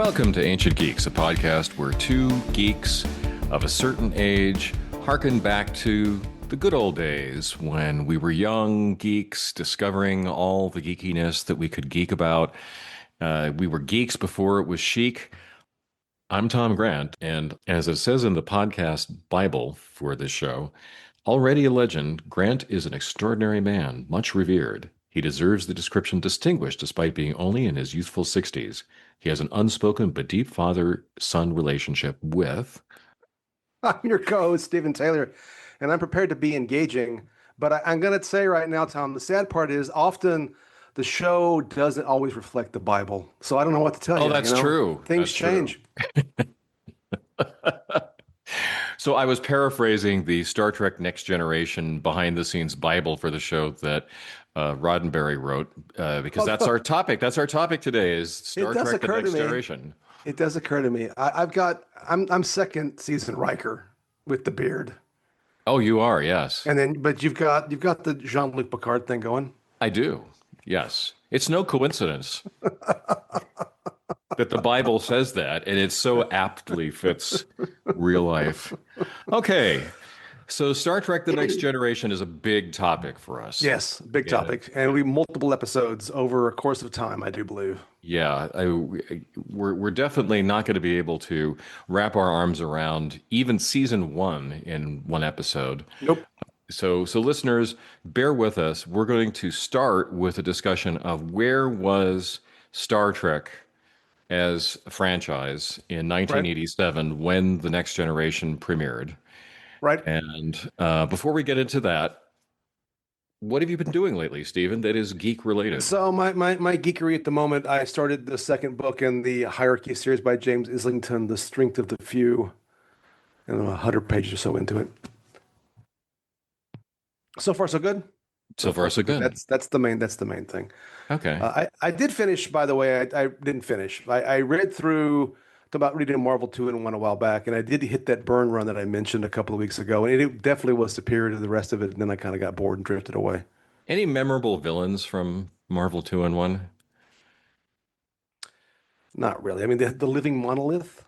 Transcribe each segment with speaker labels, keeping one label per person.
Speaker 1: Welcome to Ancient Geeks, a podcast where two geeks of a certain age harken back to the good old days when we were young geeks discovering all the geekiness that we could geek about. We were geeks before it was chic. I'm Tom Grant, and as it says in the podcast Bible for this show, already a legend, Grant is an extraordinary man, much revered. He deserves the description distinguished despite being only in his youthful 60s. He has an unspoken but deep father-son relationship with...
Speaker 2: I'm your co-host, Stephen Taylor, and I'm prepared to be engaging. But I'm going to say right now, Tom, the sad part is often the show doesn't always reflect the Bible. So I don't know what to tell you.
Speaker 1: Oh, that's true.
Speaker 2: Things change.
Speaker 1: So I was paraphrasing the Star Trek Next Generation behind-the-scenes Bible for the show that Roddenberry wrote, because that's our topic. That's our topic today is Star Trek The Next Generation.
Speaker 2: It does occur to me. I'm second season Riker with the beard.
Speaker 1: Oh, you are, yes.
Speaker 2: And then, but you've got the Jean-Luc Picard thing going.
Speaker 1: I do, yes. It's no coincidence that the Bible says that, and it so aptly fits real life. Okay, so Star Trek The Next Generation is a big topic for us.
Speaker 2: Yes, big topic. And we multiple episodes over a course of time, I do believe.
Speaker 1: Yeah, we're definitely not going to be able to wrap our arms around even season one in one episode.
Speaker 2: Nope.
Speaker 1: So listeners, bear with us. We're going to start with a discussion of where was Star Trek as a franchise in 1987 when The Next Generation premiered.
Speaker 2: Right.
Speaker 1: And before we get into that, what have you been doing lately, Stephen, that is geek related?
Speaker 2: So my geekery at the moment, I started the second book in the Hierarchy series by James Islington, The Strength of the Few, and I'm 100 pages or so into it. So far, so good.
Speaker 1: So far, so good.
Speaker 2: That's the main thing.
Speaker 1: Okay.
Speaker 2: I did finish, by the way. I didn't finish. I read through about reading Marvel 2-in-1 a while back, and I did hit that burn run that I mentioned a couple of weeks ago, and it definitely was superior to the rest of it. And then I kind of got bored and drifted away.
Speaker 1: Any memorable villains from Marvel 2-in-1?
Speaker 2: Not really. I mean, the living monolith.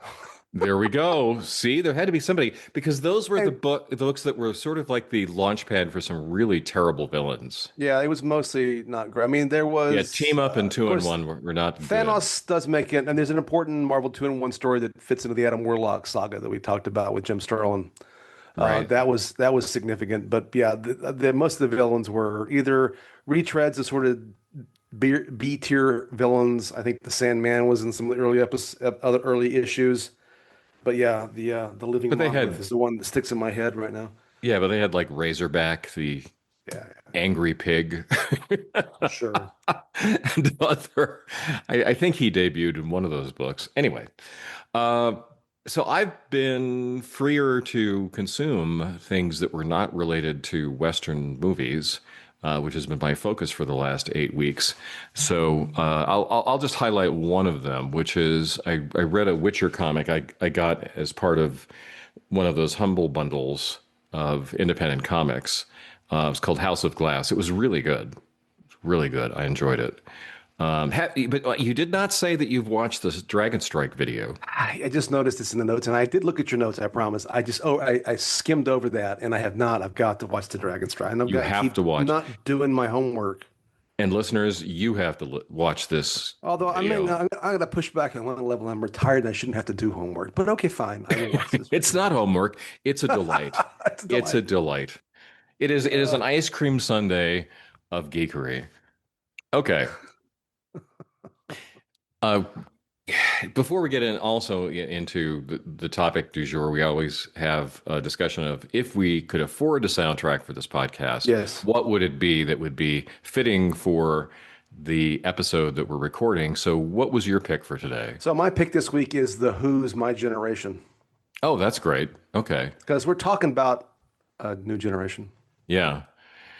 Speaker 1: There we go. See, there had to be somebody, because those were the books that were sort of like the launch pad for some really terrible villains.
Speaker 2: Yeah, it was mostly not great. I mean, there was
Speaker 1: Team Up and 2-in-1 were not
Speaker 2: Thanos
Speaker 1: good.
Speaker 2: Does make it, and there's an important Marvel 2-in-1 story that fits into the Adam Warlock saga that we talked about with Jim Sterling.
Speaker 1: Right.
Speaker 2: That was significant. But yeah, the most of the villains were either retreads of sort of B tier villains. I think the Sandman was in some of the other early issues. But yeah, the living monolith is the one that sticks in my head right now.
Speaker 1: Yeah, but they had like Razorback, the angry pig.
Speaker 2: Sure.
Speaker 1: And I think he debuted in one of those books. Anyway, so I've been freer to consume things that were not related to Western movies, which has been my focus for the last 8 weeks. So I'll just highlight one of them, which is I read a Witcher comic I got as part of one of those humble bundles of independent comics. It was called House of Glass. It was really good. Really good. I enjoyed it. But you did not say that you've watched this Dragon Strike video.
Speaker 2: I just noticed this in the notes, and I did look at your notes, I promise. I skimmed over that, and I have not. I've got to watch the Dragon Strike.
Speaker 1: You have to watch.
Speaker 2: I'm not doing my homework.
Speaker 1: And listeners, you have to watch this.
Speaker 2: Although I'm going to push back on one level. I'm retired, and I shouldn't have to do homework. But okay, fine. I will watch this.
Speaker 1: It's not homework. It's a delight. It's a delight. It is an ice cream sundae of geekery. Okay. Before we get into the topic du jour, we always have a discussion of if we could afford a soundtrack for this podcast,
Speaker 2: yes,
Speaker 1: what would it be that would be fitting for the episode that we're recording? So what was your pick for today?
Speaker 2: So my pick this week is The Who's My Generation.
Speaker 1: Oh, that's great. Okay.
Speaker 2: Because we're talking about a new generation.
Speaker 1: Yeah.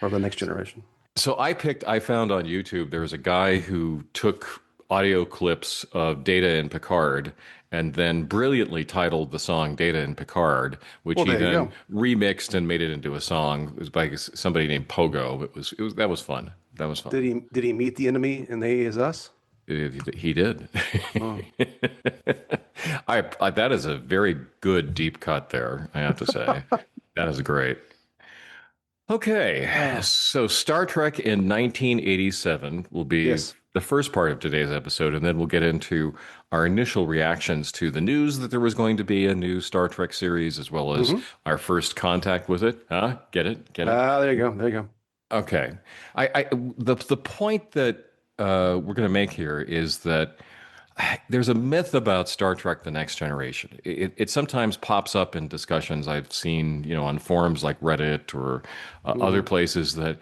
Speaker 2: Or the next generation.
Speaker 1: So I found on YouTube, there was a guy who took audio clips of Data and Picard and then brilliantly titled the song Data and Picard, which he then remixed and made it into a song. It was by somebody named Pogo. That was fun. That was fun.
Speaker 2: Did he meet the enemy and they is us?
Speaker 1: He did.
Speaker 2: Oh.
Speaker 1: That is a very good deep cut there, I have to say. That is great. Okay,
Speaker 2: Oh,
Speaker 1: so Star Trek in 1987 will be
Speaker 2: yes.
Speaker 1: the first part of today's episode, and then we'll get into our initial reactions to the news that there was going to be a new Star Trek series, as well as
Speaker 2: Hmm.
Speaker 1: our first contact with it. Huh? Get it? Get it?
Speaker 2: Ah, there you go. There you go.
Speaker 1: Okay. The point that we're going to make here is that there's a myth about Star Trek: The Next Generation. It sometimes pops up in discussions I've seen, on forums like Reddit or other
Speaker 2: Hmm.
Speaker 1: places that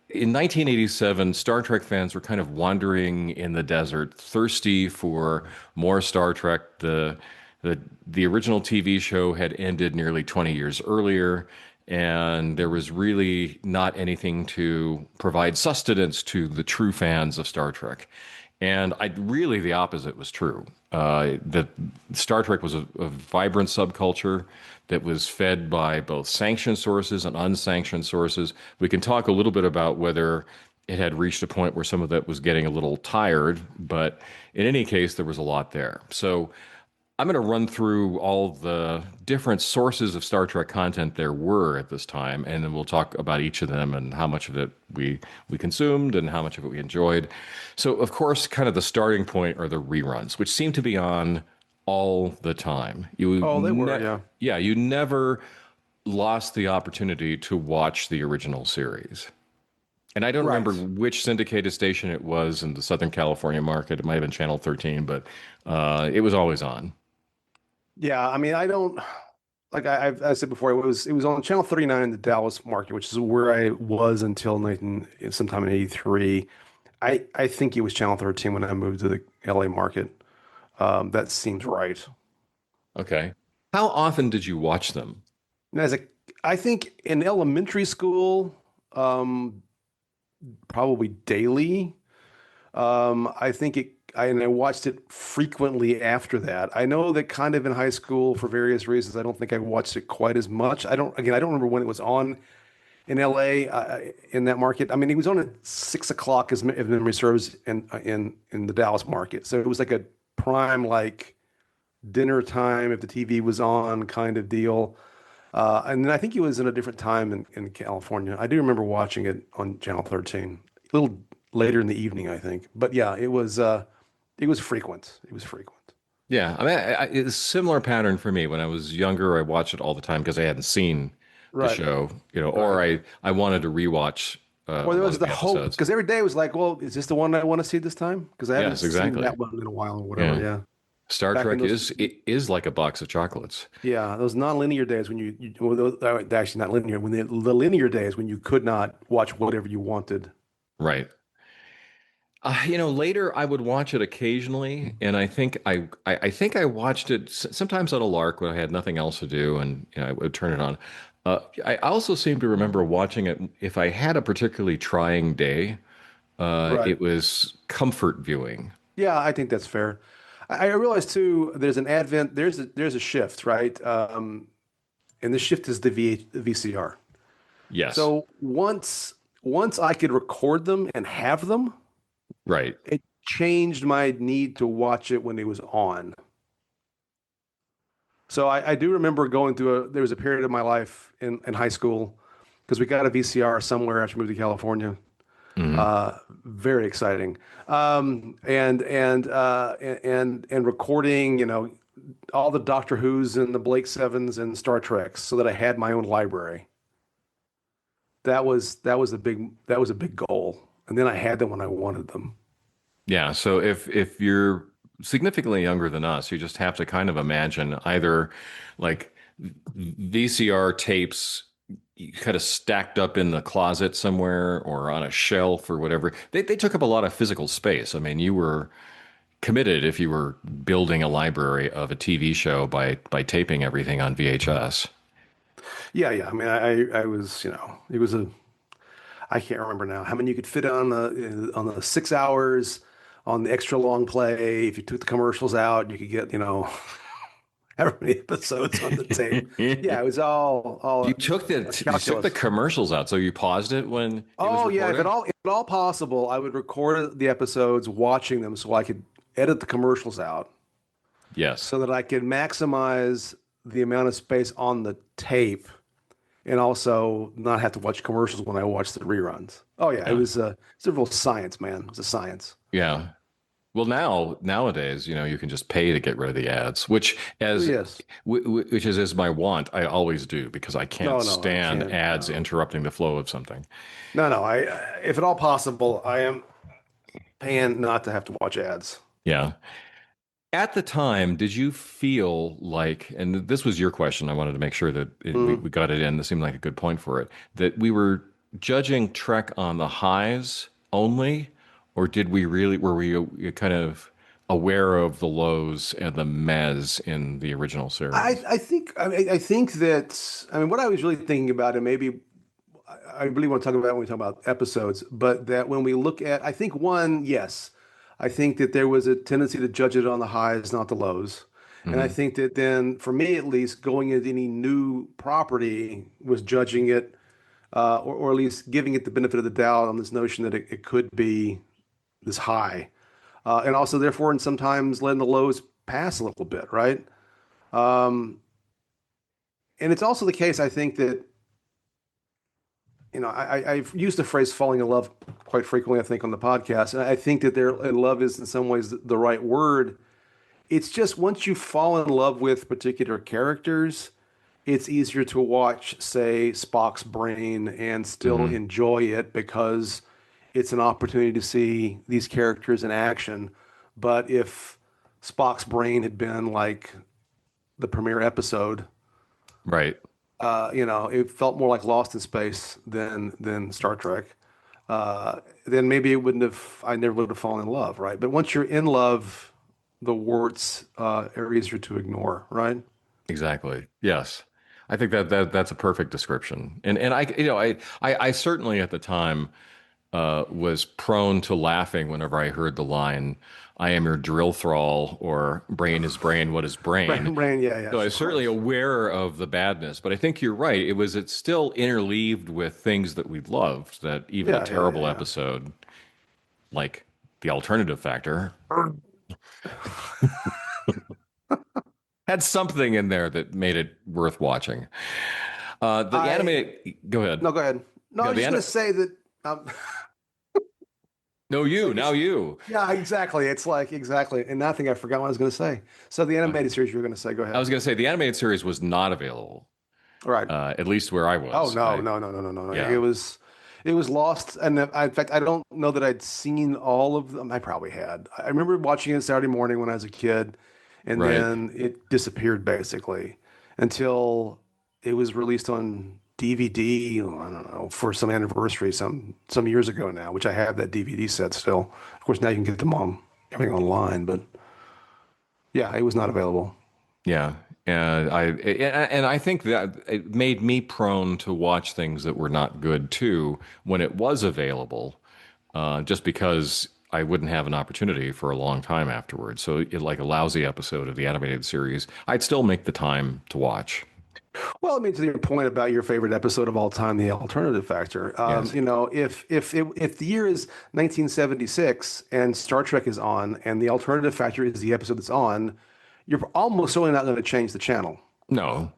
Speaker 1: in 1987, Star Trek fans were kind of wandering in the desert, thirsty for more Star Trek. The original TV show had ended nearly 20 years earlier, and there was really not anything to provide sustenance to the true fans of Star Trek. And really, the opposite was true. That Star Trek was a vibrant subculture that was fed by both sanctioned sources and unsanctioned sources. We can talk a little bit about whether it had reached a point where some of that was getting a little tired, but in any case, there was a lot there. So I'm going to run through all the different sources of Star Trek content there were at this time, and then we'll talk about each of them and how much of it we consumed and how much of it we enjoyed. So, of course, kind of the starting point are the reruns, which seem to be on all the time.
Speaker 2: Oh, they were. Yeah.
Speaker 1: Yeah, you never lost the opportunity to watch the original series. And I don't remember
Speaker 2: Right.
Speaker 1: which syndicated station it was in the Southern California market. It might have been Channel 13, but it was always on.
Speaker 2: Yeah. I mean, I don't like I said before. It was on Channel 39 in the Dallas market, which is where I was until sometime in '83. I think it was Channel 13 when I moved to the LA market. That seems right.
Speaker 1: Okay. How often did you watch them?
Speaker 2: And I think in elementary school, um, probably daily. And I watched it frequently after that. I know that kind of in high school for various reasons, I don't think I watched it quite as much. I don't remember when it was on in LA, in that market. I mean, it was on at 6 o'clock, if memory serves, in the Dallas market. So it was like a prime, like dinner time if the TV was on kind of deal. And then I think he was in a different time in California. I do remember watching it on Channel 13, a little later in the evening, I think. But yeah, it was frequent. It was frequent.
Speaker 1: Yeah, I mean, it's a similar pattern for me. When I was younger, I watched it all the time because I hadn't seen the
Speaker 2: Right,
Speaker 1: show, or
Speaker 2: right.
Speaker 1: I wanted to rewatch
Speaker 2: Or
Speaker 1: a
Speaker 2: there
Speaker 1: lot
Speaker 2: was
Speaker 1: of
Speaker 2: the
Speaker 1: the
Speaker 2: hope
Speaker 1: episodes.
Speaker 2: because every day was like, well, is this the one I want to see this time? Because I haven't
Speaker 1: Yes,
Speaker 2: seen
Speaker 1: exactly.
Speaker 2: that one in a while or whatever.
Speaker 1: Yeah,
Speaker 2: Yeah,
Speaker 1: Star
Speaker 2: back in
Speaker 1: Trek
Speaker 2: those,
Speaker 1: is like a box of chocolates,
Speaker 2: yeah, those non-linear days when well, they're actually not linear, when the linear days when you could not watch whatever you wanted.
Speaker 1: right? Later I would watch it occasionally, and I think I watched it sometimes on a lark when I had nothing else to do, and I would turn it on. I also seem to remember watching it if I had a particularly trying day.
Speaker 2: Right.
Speaker 1: It was comfort viewing.
Speaker 2: Yeah, I think that's fair. I realize too, there's a shift, right? And the shift is the VCR.
Speaker 1: Yes,
Speaker 2: So once I could record them and have them,
Speaker 1: right.
Speaker 2: it changed my need to watch it when it was on. So I do remember going through there was a period of my life in high school because we got a VCR somewhere after we moved to California.
Speaker 1: Hmm.
Speaker 2: Very exciting. And recording, all the Doctor Who's and the Blake Sevens and Star Treks so that I had my own library. That was a big goal. And then I had them when I wanted them.
Speaker 1: Yeah. So if you're significantly younger than us, you just have to kind of imagine either like VCR tapes kind of stacked up in the closet somewhere or on a shelf or whatever. They took up a lot of physical space. I mean, you were committed if you were building a library of a TV show by taping everything on VHS.
Speaker 2: Yeah, yeah. I mean, I was, it was I can't remember now how many you could fit on the 6 hours on the extra long play. If you took the commercials out, you could get, however many episodes on the tape. Yeah, it was
Speaker 1: You
Speaker 2: all
Speaker 1: took the
Speaker 2: calculus.
Speaker 1: commercials out, so you paused it when it was
Speaker 2: Oh yeah,
Speaker 1: recording?
Speaker 2: if at all possible, I would record the episodes watching them so I could edit the commercials out
Speaker 1: Yes.
Speaker 2: so that I could maximize the amount of space on the tape and also not have to watch commercials when I watch the reruns. Oh yeah,
Speaker 1: Yeah.
Speaker 2: it's a real science, man. It's a science.
Speaker 1: Yeah. Well, nowadays, you can just pay to get rid of the ads,
Speaker 2: Yes.
Speaker 1: which is my want. I always do because I can't
Speaker 2: No, no, I
Speaker 1: stand
Speaker 2: can't.
Speaker 1: ads
Speaker 2: No,
Speaker 1: interrupting the flow of something.
Speaker 2: no, no. If at all possible, I am paying not to have to watch ads.
Speaker 1: Yeah. At the time, did you feel like, and this was your question, I wanted to make sure that we
Speaker 2: Mm.
Speaker 1: got it in. This seemed like a good point for it, that we were judging Trek on the highs only, or were we kind of aware of the lows and the mez in the original series?
Speaker 2: I think that what I was really thinking about, and maybe I really want to talk about when we talk about episodes, but that when we look at, I think one, yes, I think that there was a tendency to judge it on the highs, not the lows. And I
Speaker 1: Hmm.
Speaker 2: think that then, for me at least, going into any new property was judging it, or at least giving it the benefit of the doubt on this notion that it could be this high. And also, therefore, and sometimes letting the lows pass a little bit, right? Um, and it's also the case, I think that I've used the phrase falling in love quite frequently, I think, on the podcast. And I think that love is in some ways the right word. It's just once you fall in love with particular characters, it's easier to watch, say, Spock's Brain and still
Speaker 1: Hmm.
Speaker 2: enjoy it because it's an opportunity to see these characters in action. But if Spock's Brain had been like the premiere episode,
Speaker 1: Right.
Speaker 2: it felt more like Lost in Space than Star Trek. Then maybe it wouldn't have. I never would have fallen in love, right? But once you're in love, the warts are easier to ignore, right?
Speaker 1: Exactly. Yes. I think that's a perfect description. And I certainly at the time was prone to laughing whenever I heard the line, "I am your drill thrall," or "Brain is brain, what is brain?"
Speaker 2: Brain, yeah,
Speaker 1: So I
Speaker 2: yes,
Speaker 1: was
Speaker 2: of
Speaker 1: certainly
Speaker 2: course.
Speaker 1: aware of the badness, but I think you're right. It's still interleaved with things that we loved, that even a
Speaker 2: Yeah, yeah,
Speaker 1: terrible
Speaker 2: yeah,
Speaker 1: episode like The Alternative Factor had something in there that made it worth watching. The
Speaker 2: I
Speaker 1: animated, go ahead.
Speaker 2: no, go ahead. No, I
Speaker 1: Yeah,
Speaker 2: was just going to say that. Um,
Speaker 1: no,
Speaker 2: it's
Speaker 1: you,
Speaker 2: like
Speaker 1: now
Speaker 2: it's
Speaker 1: you.
Speaker 2: yeah, exactly. It's like exactly, and I think I forgot what I was going to say. So the
Speaker 1: Uh,
Speaker 2: animated series you were going to say, go
Speaker 1: I
Speaker 2: ahead.
Speaker 1: was going to say the animated series was not available,
Speaker 2: All right.
Speaker 1: at least where I
Speaker 2: Oh
Speaker 1: was.
Speaker 2: no, no, no, no, no, no, no.
Speaker 1: Yeah.
Speaker 2: It was lost, and in fact, I don't know that I'd seen all of them. I probably had. I remember watching it Saturday morning when I was a kid, and
Speaker 1: Right.
Speaker 2: then it disappeared basically until it was released on DVD. Oh, I don't know, for some anniversary some years ago now, which I have that DVD set still. Of course, now you can get them on everything online, but yeah, it was not available.
Speaker 1: Yeah, and I think that it made me prone to watch things that were not good too when it was available, just because I wouldn't have an opportunity for a long time afterwards. So, like a lousy episode of the animated series, I'd still make the time to watch.
Speaker 2: Well, I mean, to your point about your favorite episode of all time, the alternative factor.
Speaker 1: Yes.
Speaker 2: If the year is 1976 and Star Trek is on, and the alternative factor is the episode that's on, you're almost certainly not going to change the channel.
Speaker 1: No.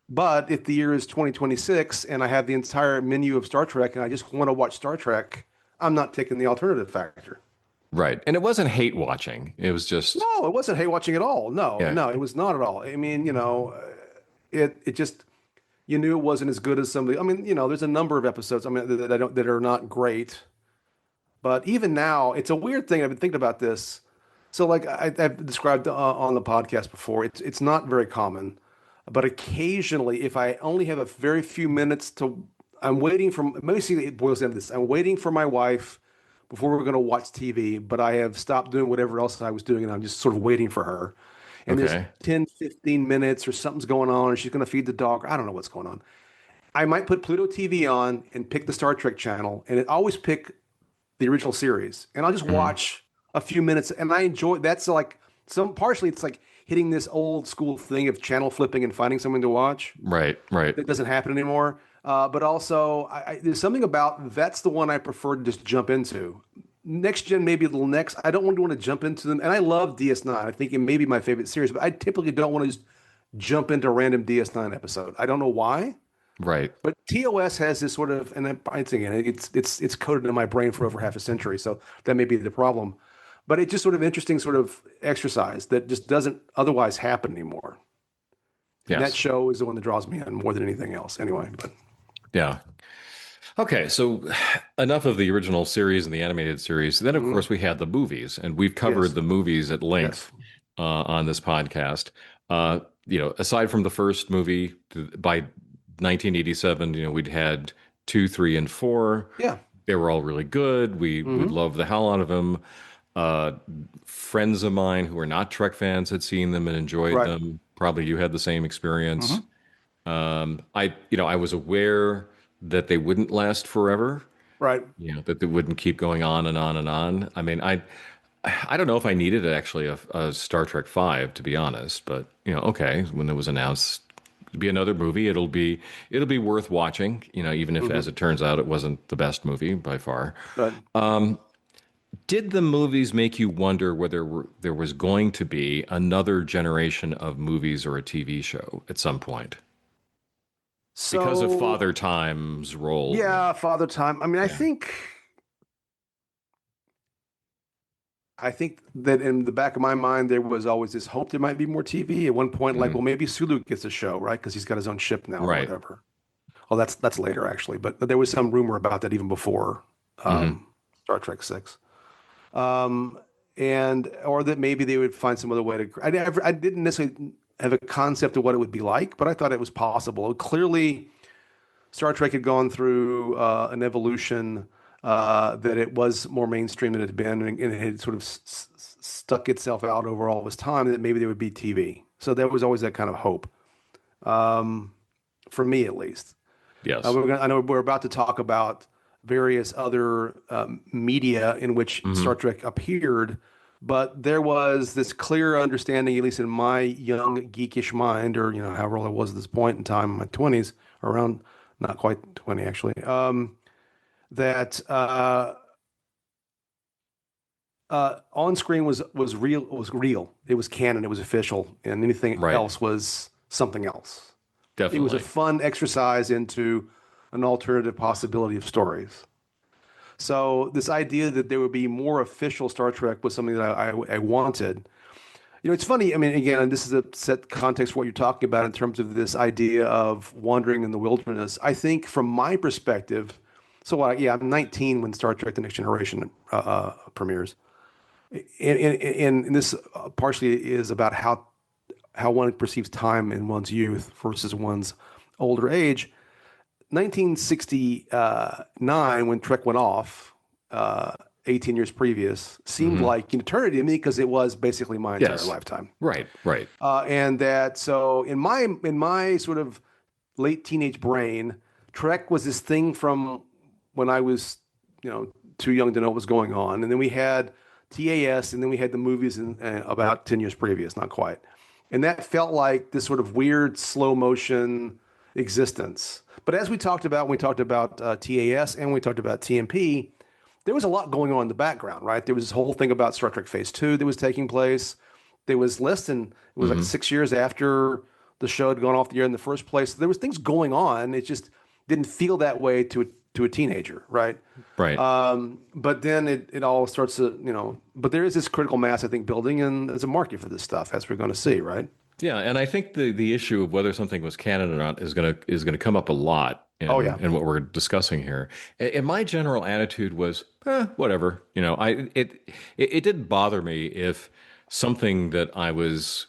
Speaker 2: But if the year is 2026 and I have the entire menu of Star Trek and I just want to watch Star Trek, I'm not taking the alternative factor.
Speaker 1: Right. And it wasn't hate watching. It was just,
Speaker 2: No, it wasn't hate watching at all. No,
Speaker 1: yeah.
Speaker 2: no, it was not at all. I mean, it just you knew it wasn't as good as somebody. I mean, there's a number of episodes. I mean, that are not great. But even now, it's a weird thing. I've been thinking about this. So, like I've described on the podcast before, it's not very common. But occasionally, if I only have a very few minutes to, I'm waiting for. Basically, it boils down to this: I'm waiting for my wife before we're going to watch TV. But I have stopped doing whatever else I was doing, and I'm just sort of waiting for her. And there's
Speaker 1: Okay.
Speaker 2: 10, 15 minutes, or something's going on, or she's going to feed the dog. I don't know what's going on. I might put Pluto TV on and pick the Star Trek channel, and it always pick the original series, and I'll just
Speaker 1: Mhm.
Speaker 2: watch a few minutes, and I enjoy. That's like some partially. It's like hitting this old school thing of channel flipping and finding something to watch.
Speaker 1: Right, right,
Speaker 2: That doesn't happen anymore. But also, there's something about that's the one I prefer to just jump into. Next gen, maybe a little next. I don't want to jump into them. And I love DS9. I think it may be my favorite series, but I typically don't want to just jump into a random DS9 episode. I don't know why,
Speaker 1: right.
Speaker 2: but TOS has this sort of, and I think it's coded in my brain for over half a century, so that may be the problem. But it's just sort of interesting sort of exercise that just doesn't otherwise happen anymore. And that
Speaker 1: Yes.
Speaker 2: show is the one that draws me in more than anything else, anyway. But
Speaker 1: Yeah. Okay, so enough of the original series and the animated series. Then, of
Speaker 2: mhm,
Speaker 1: course, we had the movies, and we've covered
Speaker 2: yes,
Speaker 1: the movies at
Speaker 2: yes,
Speaker 1: length on this podcast. Aside from the first movie, by 1987, we'd had two, three, and four.
Speaker 2: yeah,
Speaker 1: They were all really good. We
Speaker 2: hmm,
Speaker 1: loved the hell out of them. Uh, Friends of mine who were not Trek fans had seen them and enjoyed
Speaker 2: right,
Speaker 1: them. Probably you had the same experience.
Speaker 2: hmm,
Speaker 1: I was aware that they wouldn't last forever,
Speaker 2: right.
Speaker 1: that they wouldn't keep going on and on and on. I mean, I don't know if I needed actually a Star Trek 5, to be honest, but okay, when it was announced to be another movie, it'll be worth watching, even if,
Speaker 2: Hmm.
Speaker 1: as it turns out, it wasn't the best movie by far.
Speaker 2: Right.
Speaker 1: Did the movies make you wonder whether there was going to be another generation of movies or a TV show at some point because of
Speaker 2: So,
Speaker 1: Father Time's role?
Speaker 2: yeah, Father Time. I mean, I
Speaker 1: Yeah.
Speaker 2: think. I think that in the back of my mind, there was always this hope there might be more TV. At one point, like,
Speaker 1: Mhm.
Speaker 2: well, maybe Sulu gets a show, right? Because he's got his own ship now or
Speaker 1: Right.
Speaker 2: whatever. Oh, that's later actually, but there was some rumor about that even before
Speaker 1: Hmm.
Speaker 2: Star Trek Six, um, and or that maybe they would find some other way to. I didn't necessarily have a concept of what it would be like, but I thought it was possible. Clearly, Star Trek had gone through an evolution that it was more mainstream than it had been, and it had sort of stuck itself out over all this time. That maybe there would be TV. So there was always that kind of hope, for me at least.
Speaker 1: Yes.
Speaker 2: I know we're about to talk about various other media in which
Speaker 1: Hmm.
Speaker 2: Star Trek appeared, but there was this clear understanding, at least in my young geekish mind, or however old I was at this point in time, in my 20s, around not quite 20 actually, that on screen was real. It was real. It was canon. It was official, and anything
Speaker 1: Right.
Speaker 2: else was something else. It was a
Speaker 1: Definitely.
Speaker 2: fun exercise into an alternative possibility of stories. So this idea that there would be more official Star Trek was something that I wanted. It's funny. I mean, again, and this is a set context for what you're talking about in terms of this idea of wandering in the wilderness. I think from my perspective, so yeah, I'm 19 when Star Trek: The Next Generation premieres, and this partially is about how one perceives time in one's youth versus one's older age. 1969, when Trek went off, 18 years previous, seemed
Speaker 1: Hmm.
Speaker 2: like an eternity to me because it was basically my entire
Speaker 1: Yes.
Speaker 2: lifetime.
Speaker 1: Right. Right.
Speaker 2: And that so in my sort of late teenage brain, Trek was this thing from when I was, too young to know what was going on. And then we had TAS, and then we had the movies in about 10 years previous, not quite. And that felt like this sort of weird slow motion existence. But as we talked about when we talked about TAS and we talked about TMP, there was a lot going on in the background, right? There was this whole thing about Star Trek Phase 2 that was taking place. There was less than, it was like
Speaker 1: Hmm.
Speaker 2: 6 years after the show had gone off the air in the first place. There was things going on. It just didn't feel that way to a teenager, right?
Speaker 1: Right.
Speaker 2: But then it all starts to, but there is this critical mass, I think, building, and there's a market for this stuff, as we're going to see, right?
Speaker 1: Yeah, and I think the issue of whether something was canon or not is gonna come up a lot
Speaker 2: Oh,
Speaker 1: in
Speaker 2: yeah.
Speaker 1: what we're discussing here. And my general attitude was, whatever. It didn't bother me if something that I was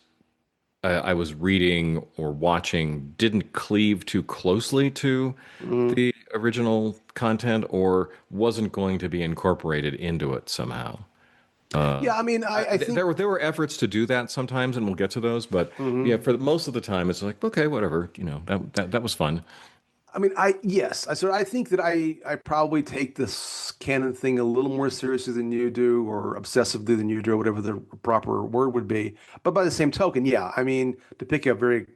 Speaker 1: reading or watching didn't cleave too closely to
Speaker 2: Mm.
Speaker 1: the original content or wasn't going to be incorporated into it somehow.
Speaker 2: Yeah, I mean, I think,
Speaker 1: There were efforts to do that sometimes, and we'll get to those. But yeah,
Speaker 2: mhm.
Speaker 1: for most of the time, it's like okay, whatever. That was fun.
Speaker 2: I mean, I think that I probably take this canon thing a little more seriously than you do, or obsessively than you do, or whatever the proper word would be. But by the same token, yeah, I mean, to pick a very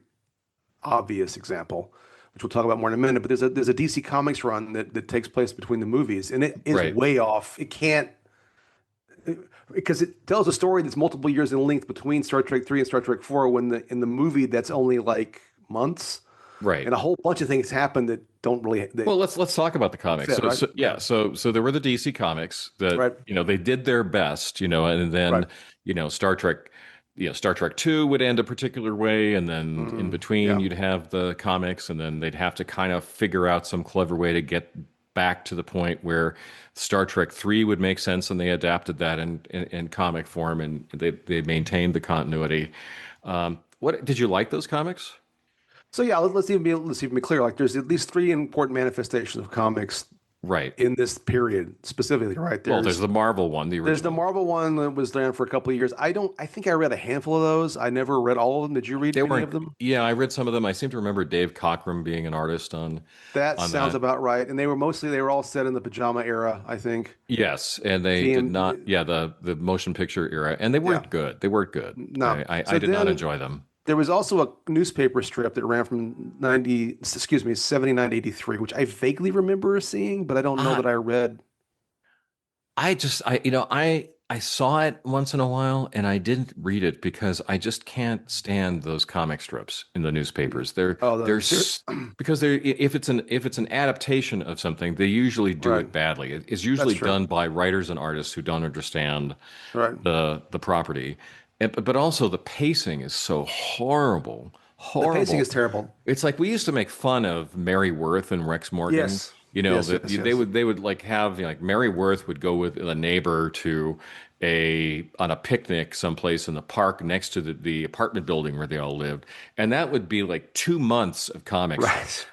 Speaker 2: obvious example, which we'll talk about more in a minute, but there's a DC Comics run that takes place between the movies, and it is
Speaker 1: Right.
Speaker 2: way off. It can't because it tells a story that's multiple years in length between Star Trek 3 and Star Trek 4, when in the movie that's only like months,
Speaker 1: Right.
Speaker 2: and a whole bunch of things happen that don't really that
Speaker 1: Well, let's talk about the comics.
Speaker 2: fit, right?
Speaker 1: Yeah, so there were the DC comics that,
Speaker 2: Right,
Speaker 1: they did their best, and then,
Speaker 2: right.
Speaker 1: Star Trek, Star Trek 2 would end a particular way, and then in between
Speaker 2: Yeah.
Speaker 1: you'd have the comics, and then they'd have to kind of figure out some clever way to get back to the point where Star Trek 3 would make sense, and they adapted that in comic form, and they maintained the continuity. What did you like those comics?
Speaker 2: So yeah, let's even be clear. Like, there's at least three important manifestations of comics
Speaker 1: Right.
Speaker 2: in this period specifically, right?
Speaker 1: Well, there's the Marvel one, the
Speaker 2: There's the
Speaker 1: original.
Speaker 2: Marvel one that was there for a couple of years. I think I read a handful of those. I never read all of them. Did you read
Speaker 1: They
Speaker 2: any
Speaker 1: weren't.
Speaker 2: of them?
Speaker 1: Yeah, I read some of them. I seem to remember Dave Cockrum being an artist
Speaker 2: That
Speaker 1: on
Speaker 2: sounds
Speaker 1: that.
Speaker 2: about right. And they were all set in the pajama era, I think.
Speaker 1: Yes, and they did not.
Speaker 2: TM,
Speaker 1: Yeah, the motion picture era, and they
Speaker 2: yeah.
Speaker 1: weren't good. They weren't good.
Speaker 2: No.
Speaker 1: I
Speaker 2: So
Speaker 1: did not
Speaker 2: then
Speaker 1: enjoy them.
Speaker 2: there was also a newspaper strip that ran from 79 to 83, which I vaguely remember seeing, but I don't know
Speaker 1: Uh,
Speaker 2: that I read.
Speaker 1: I just I saw it once in a while, and I didn't read it because I just can't stand those comic strips in the newspapers.
Speaker 2: Oh,
Speaker 1: Because they're if it's an adaptation of something, they usually do
Speaker 2: right.
Speaker 1: it badly. It's
Speaker 2: That's
Speaker 1: usually
Speaker 2: true.
Speaker 1: done by writers and artists who don't understand
Speaker 2: Right.
Speaker 1: the property. But also the pacing is so horrible,
Speaker 2: The pacing
Speaker 1: horrible.
Speaker 2: is terrible.
Speaker 1: It's like we used to make fun of Mary Worth and Rex Morgan.
Speaker 2: Yes.
Speaker 1: That
Speaker 2: Yes,
Speaker 1: they
Speaker 2: yes.
Speaker 1: would like have, like Mary Worth would go with a neighbor to a on a picnic someplace in the park next to the apartment building where they all lived, and that would be like 2 months of comic strips,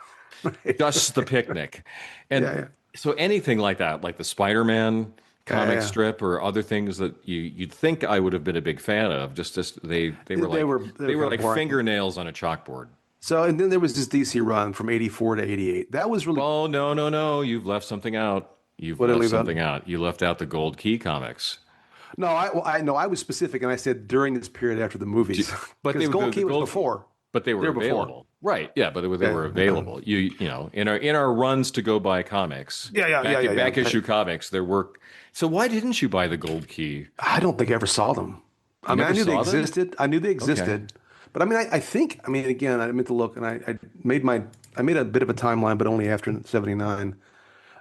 Speaker 2: Right. Right.
Speaker 1: just the picnic.
Speaker 2: Yeah,
Speaker 1: And
Speaker 2: yeah.
Speaker 1: so anything like that, like the Spider-Man
Speaker 2: Yeah,
Speaker 1: comic
Speaker 2: yeah.
Speaker 1: strip or other things that you'd think I would have been a big fan of, just they were like
Speaker 2: They
Speaker 1: they
Speaker 2: were
Speaker 1: were
Speaker 2: kind of
Speaker 1: like
Speaker 2: boring.
Speaker 1: fingernails on a chalkboard.
Speaker 2: So, and then there was this DC run from 84 to 88. That was really,
Speaker 1: Oh, no, no, no. You've left something out. You've
Speaker 2: what did I
Speaker 1: left
Speaker 2: leave out?
Speaker 1: something out. You left out the Gold Key comics.
Speaker 2: No, I know I was specific, and I said during this period after the
Speaker 1: Do-
Speaker 2: movies,
Speaker 1: But
Speaker 2: because Gold
Speaker 1: the
Speaker 2: Key was
Speaker 1: Gold
Speaker 2: before.
Speaker 1: but they
Speaker 2: They
Speaker 1: were
Speaker 2: were before.
Speaker 1: available. Right. Yeah, but they
Speaker 2: Yeah,
Speaker 1: were available. In our runs to go buy comics,
Speaker 2: yeah.
Speaker 1: back issue comics, there were. So why didn't you buy the Gold Key?
Speaker 2: I don't think I ever saw them. I
Speaker 1: You
Speaker 2: mean, I
Speaker 1: never
Speaker 2: knew they
Speaker 1: saw them?
Speaker 2: existed. I knew they
Speaker 1: Okay.
Speaker 2: existed, but I mean, I think, I mean, again, I meant to look, and I made a bit of a timeline, but only after 79.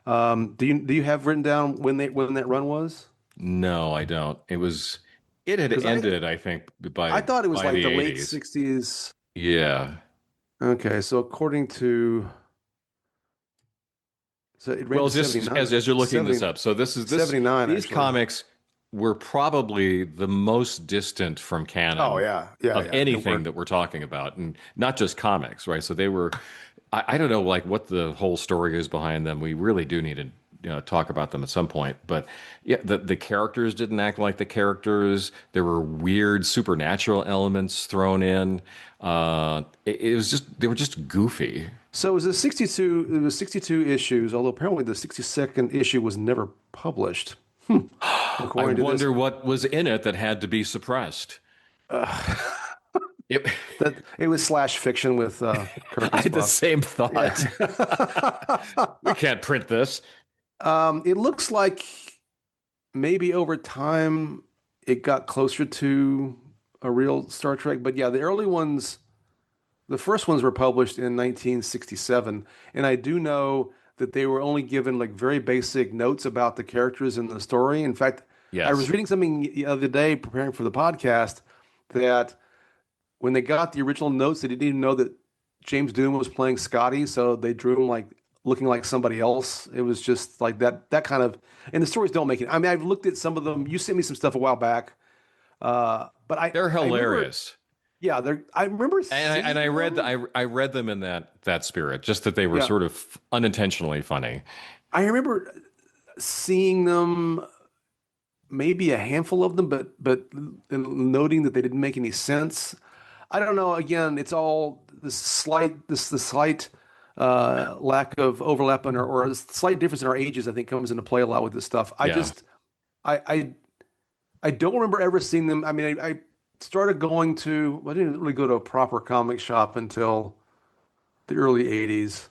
Speaker 2: Do you have written down when that run was?
Speaker 1: No, I don't. It had
Speaker 2: Because
Speaker 1: ended, I think,
Speaker 2: I thought it was
Speaker 1: by
Speaker 2: like
Speaker 1: the
Speaker 2: the late
Speaker 1: 80s.
Speaker 2: 60s.
Speaker 1: Yeah.
Speaker 2: Okay, so according to so it ran
Speaker 1: Well,
Speaker 2: to
Speaker 1: just
Speaker 2: 79.
Speaker 1: as you're looking this
Speaker 2: 70,
Speaker 1: up, so this
Speaker 2: 79
Speaker 1: these
Speaker 2: actually.
Speaker 1: comics were probably the most distant from
Speaker 2: Oh
Speaker 1: canon
Speaker 2: yeah, yeah,
Speaker 1: of
Speaker 2: yeah. It
Speaker 1: anything
Speaker 2: worked.
Speaker 1: that we're talking about, and not just comics, right? So they were, I don't know, like what the whole story is behind them. We really do need to, talk about them at some point. But yeah, the characters didn't act like the characters. There were weird supernatural elements thrown in. It was just they were just goofy.
Speaker 2: So it was a 62. It was 62 issues, although apparently the 62nd issue was never published,
Speaker 1: I
Speaker 2: according to this.
Speaker 1: wonder what was in it that had to be suppressed. It,
Speaker 2: That it was slash fiction with Kirk
Speaker 1: I
Speaker 2: and
Speaker 1: had the
Speaker 2: Spock.
Speaker 1: same thought.
Speaker 2: Yeah.
Speaker 1: We can't print this.
Speaker 2: It looks like maybe over time it got closer to a real Star Trek, but yeah, the early ones, the first ones were published in 1967, and I do know that they were only given like very basic notes about the characters in the story. In fact, I was
Speaker 1: Yes.
Speaker 2: reading something the other day preparing for the podcast that when they got the original notes, they didn't even know that James Doohan was playing Scotty, so they drew him like looking like somebody else. It was just like that kind of, and the stories don't make it. I mean, I've looked at some of them. You sent me some stuff a while back, but
Speaker 1: They're
Speaker 2: I remember,
Speaker 1: hilarious.
Speaker 2: yeah, I remember
Speaker 1: And I
Speaker 2: seeing
Speaker 1: read
Speaker 2: them.
Speaker 1: I read them in that spirit, just that they were
Speaker 2: Yeah,
Speaker 1: sort of unintentionally funny.
Speaker 2: I remember seeing them, maybe a handful of them, but noting that they didn't make any sense. I don't know. Again, it's all this slight lack of overlap or a slight difference in our ages, I think, comes into play a lot with this stuff.
Speaker 1: Yeah,
Speaker 2: I, I, I don't remember ever seeing them. I mean, I started going to, well, I didn't really go to a proper comic shop until the early 80s.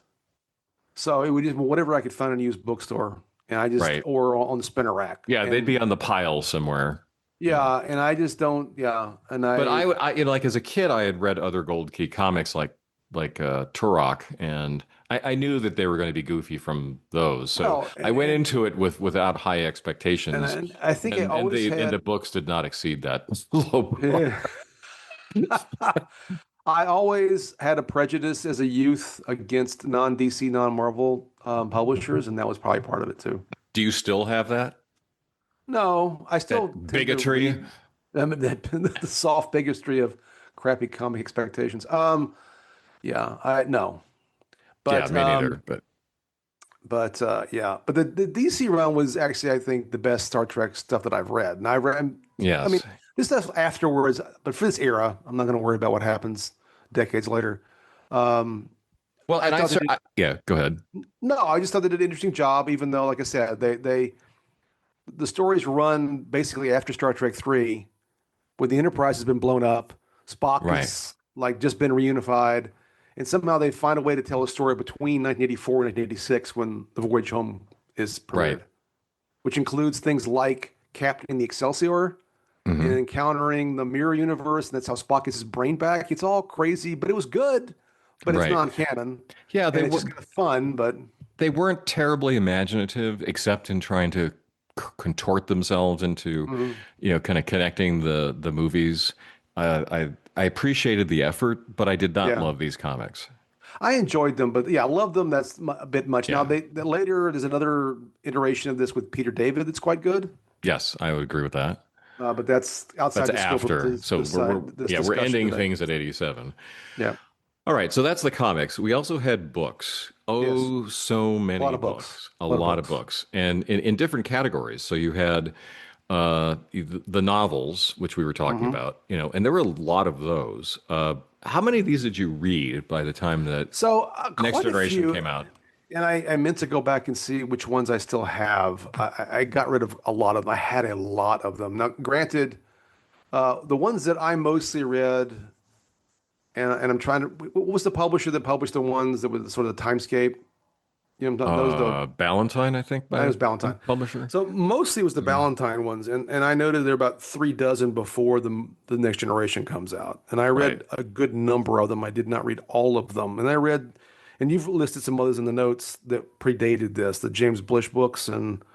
Speaker 2: So it would just whatever I could find in a used bookstore. And I just,
Speaker 1: right.
Speaker 2: or on the spinner rack.
Speaker 1: Yeah, they'd be
Speaker 2: And
Speaker 1: on the pile somewhere. Yeah.
Speaker 2: yeah, and I just don't, yeah. And
Speaker 1: But
Speaker 2: I,
Speaker 1: you know, like as a kid, I had read other Gold Key comics like Turok, and I knew that they were going to be goofy from those. So
Speaker 2: well,
Speaker 1: I went into it without high
Speaker 2: and,
Speaker 1: expectations,
Speaker 2: and I think I
Speaker 1: and
Speaker 2: always
Speaker 1: the
Speaker 2: had,
Speaker 1: books did not exceed that low bar.
Speaker 2: yeah. I always had a prejudice as a youth against non-DC, non-Marvel publishers, and that was probably part of it too.
Speaker 1: Do you still have that
Speaker 2: No, I still tend to
Speaker 1: bigotry?
Speaker 2: read the soft bigotry of crappy comic expectations. Yeah, I no,
Speaker 1: Yeah,
Speaker 2: but
Speaker 1: me neither. But
Speaker 2: yeah, but the DC run was actually, I think, the best Star Trek stuff that I've read, and I mean,
Speaker 1: yes.
Speaker 2: this stuff afterwards, but for this era, I'm not going to worry about what happens decades later. Um,
Speaker 1: Well,
Speaker 2: I
Speaker 1: and
Speaker 2: thought they did,
Speaker 1: yeah, go ahead.
Speaker 2: no, I just thought they did an interesting job, even though, like I said, the stories run basically after Star Trek 3, where the Enterprise has been blown up, Spock
Speaker 1: Right,
Speaker 2: is like just been reunified, and somehow they find a way to tell a story between 1984 and 1986 when the voyage home is
Speaker 1: right.
Speaker 2: premiered, which includes things like captaining the Excelsior and
Speaker 1: Hmm.
Speaker 2: encountering the mirror universe, and that's how Spock gets his brain back. It's all crazy, but it was good, but it's
Speaker 1: Right.
Speaker 2: non-canon,
Speaker 1: Yeah,
Speaker 2: and it's just kind of fun. But
Speaker 1: they weren't terribly imaginative, except in trying to contort themselves into,
Speaker 2: mhm,
Speaker 1: you know, kind of connecting the movies. I appreciated the effort, but I did not
Speaker 2: yeah,
Speaker 1: love these comics.
Speaker 2: I enjoyed them, but yeah, I love them. That's a bit much. Now
Speaker 1: Yeah.
Speaker 2: later there's another iteration of this with Peter David that's quite good.
Speaker 1: Yes, I would agree with that.
Speaker 2: But that's
Speaker 1: That's
Speaker 2: outside the scope of
Speaker 1: after. So
Speaker 2: this
Speaker 1: yeah, we're
Speaker 2: discussion
Speaker 1: ending
Speaker 2: today.
Speaker 1: things at 87.
Speaker 2: Yeah.
Speaker 1: All right, so that's the comics. We also had books.
Speaker 2: Yes.
Speaker 1: Oh, so
Speaker 2: A lot
Speaker 1: many
Speaker 2: of books.
Speaker 1: books. A
Speaker 2: A lot of
Speaker 1: lot of
Speaker 2: books.
Speaker 1: books. And in different categories. So you had the novels, which we were talking
Speaker 2: Hmm.
Speaker 1: about, you know, and there were a lot of those. How many of these did you read by the time that
Speaker 2: So
Speaker 1: Next
Speaker 2: quite a
Speaker 1: Generation
Speaker 2: few,
Speaker 1: came out?
Speaker 2: and I meant to go back and see which ones I still have. I got rid of a lot of them. I had a lot of them. Now, granted, the ones that I mostly read, and I'm trying to, what was the publisher that published the ones that was sort of the Timescape? You know, those the
Speaker 1: Ballantine, I think,
Speaker 2: I
Speaker 1: by
Speaker 2: was Ballantine.
Speaker 1: publisher.
Speaker 2: So mostly it was the
Speaker 1: Mhm.
Speaker 2: Ballantine ones, and I noted there are about 3 dozen before the Next Generation comes out, and I
Speaker 1: Right,
Speaker 2: read a good number of them. I did not read all of them, and I read, and you've listed some others in the notes that predated this, the James Blish books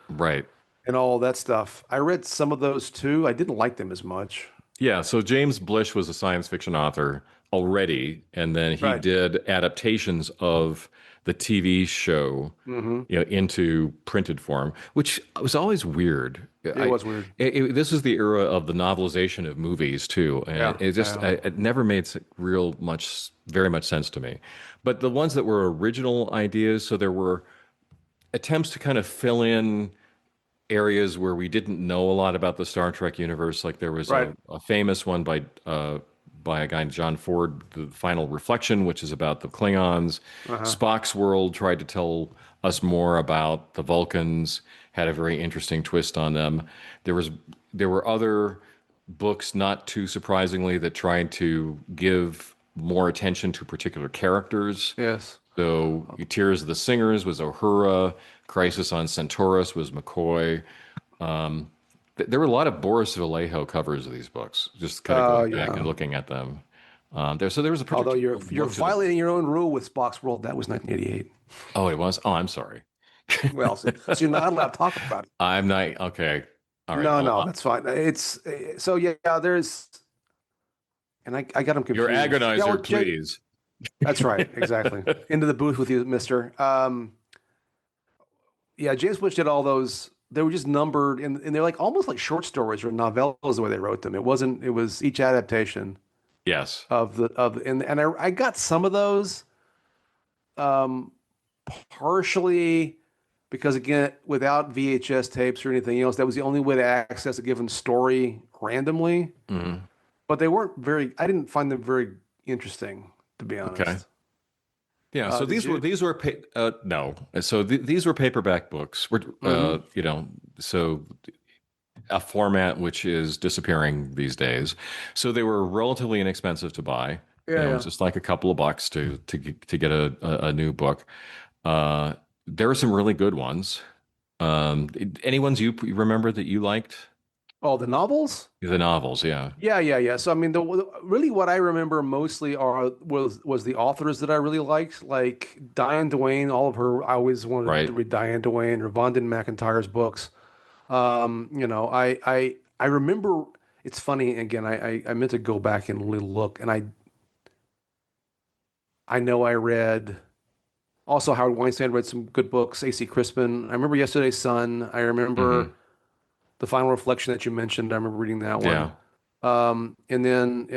Speaker 1: right.
Speaker 2: and all that stuff. I read some of those too. I didn't like them as much.
Speaker 1: Yeah, so James Blish was a science fiction author already, and then he
Speaker 2: Right.
Speaker 1: did adaptations of the TV show,
Speaker 2: Hmm.
Speaker 1: you know, into printed form, which was always weird.
Speaker 2: It was weird.
Speaker 1: This is the era of the novelization of movies too, and
Speaker 2: Yeah.
Speaker 1: it just
Speaker 2: Yeah.
Speaker 1: it never made very much sense to me. But the ones that were original ideas, so there were attempts to kind of fill in areas where we didn't know a lot about the Star Trek universe. Like there was
Speaker 2: Right.
Speaker 1: a famous one by a guy named John Ford, The Final Reflection, which is about the Klingons.
Speaker 2: Uh-huh.
Speaker 1: Spock's World tried to tell us more about the Vulcans, had a very interesting twist on them. There was there were other books, not too surprisingly, that tried to give more attention to particular characters.
Speaker 2: Yes.
Speaker 1: So Tears of the Singers was Uhura, Crisis on Centaurus was McCoy. Um, there were a lot of Boris Vallejo covers of these books, just kind of going back and
Speaker 2: Yeah.
Speaker 1: looking at them. So there was a
Speaker 2: Although
Speaker 1: particular
Speaker 2: you're
Speaker 1: look to the.
Speaker 2: violating your own rule with Spock's World. That was 1988.
Speaker 1: Oh, it was. Oh, I'm sorry.
Speaker 2: Well, so you're not allowed to talk about it.
Speaker 1: I'm not okay. All right.
Speaker 2: No,
Speaker 1: Well,
Speaker 2: no, that's fine. It's so yeah, there's and I got them
Speaker 1: your
Speaker 2: confused. Yeah, well,
Speaker 1: agonizer, please.
Speaker 2: that's right, exactly. Into the booth with you, mister. Yeah, James Butch did all those. They were just numbered and they're like almost like short stories or novellas the way they wrote them. It wasn't, it was each adaptation
Speaker 1: Yes.
Speaker 2: and I got some of those um partially because again, without VHS tapes or anything else, that was the only way to access a given story randomly.
Speaker 1: Mhm.
Speaker 2: But they weren't very, I didn't find them very interesting, to be
Speaker 1: Okay.
Speaker 2: honest.
Speaker 1: Yeah, so
Speaker 2: Did you?
Speaker 1: these were no, so these were paperback books. We're
Speaker 2: Hmm.
Speaker 1: so a format which is disappearing these days. So they were relatively inexpensive to buy.
Speaker 2: Yeah,
Speaker 1: It was
Speaker 2: yeah.
Speaker 1: just like a couple of bucks to get a new book. Uh, there were some really good ones. Any ones you remember that you liked?
Speaker 2: Oh, the novels?
Speaker 1: The novels, yeah.
Speaker 2: Yeah, yeah, yeah. So I mean, really what I remember mostly are was the authors that I really liked, like Diane Duane. All of her, I always wanted to
Speaker 1: Right.
Speaker 2: read Diane Duane or Von McIntyre's books. I remember. It's funny again. I meant to go back and really look, and I know I read also Howard Weinstein read some good books. A.C. Crispin. I remember Yesterday's Sun. I remember
Speaker 1: Hmm.
Speaker 2: The Final Reflection that you mentioned. I remember reading that one.
Speaker 1: Yeah.
Speaker 2: And then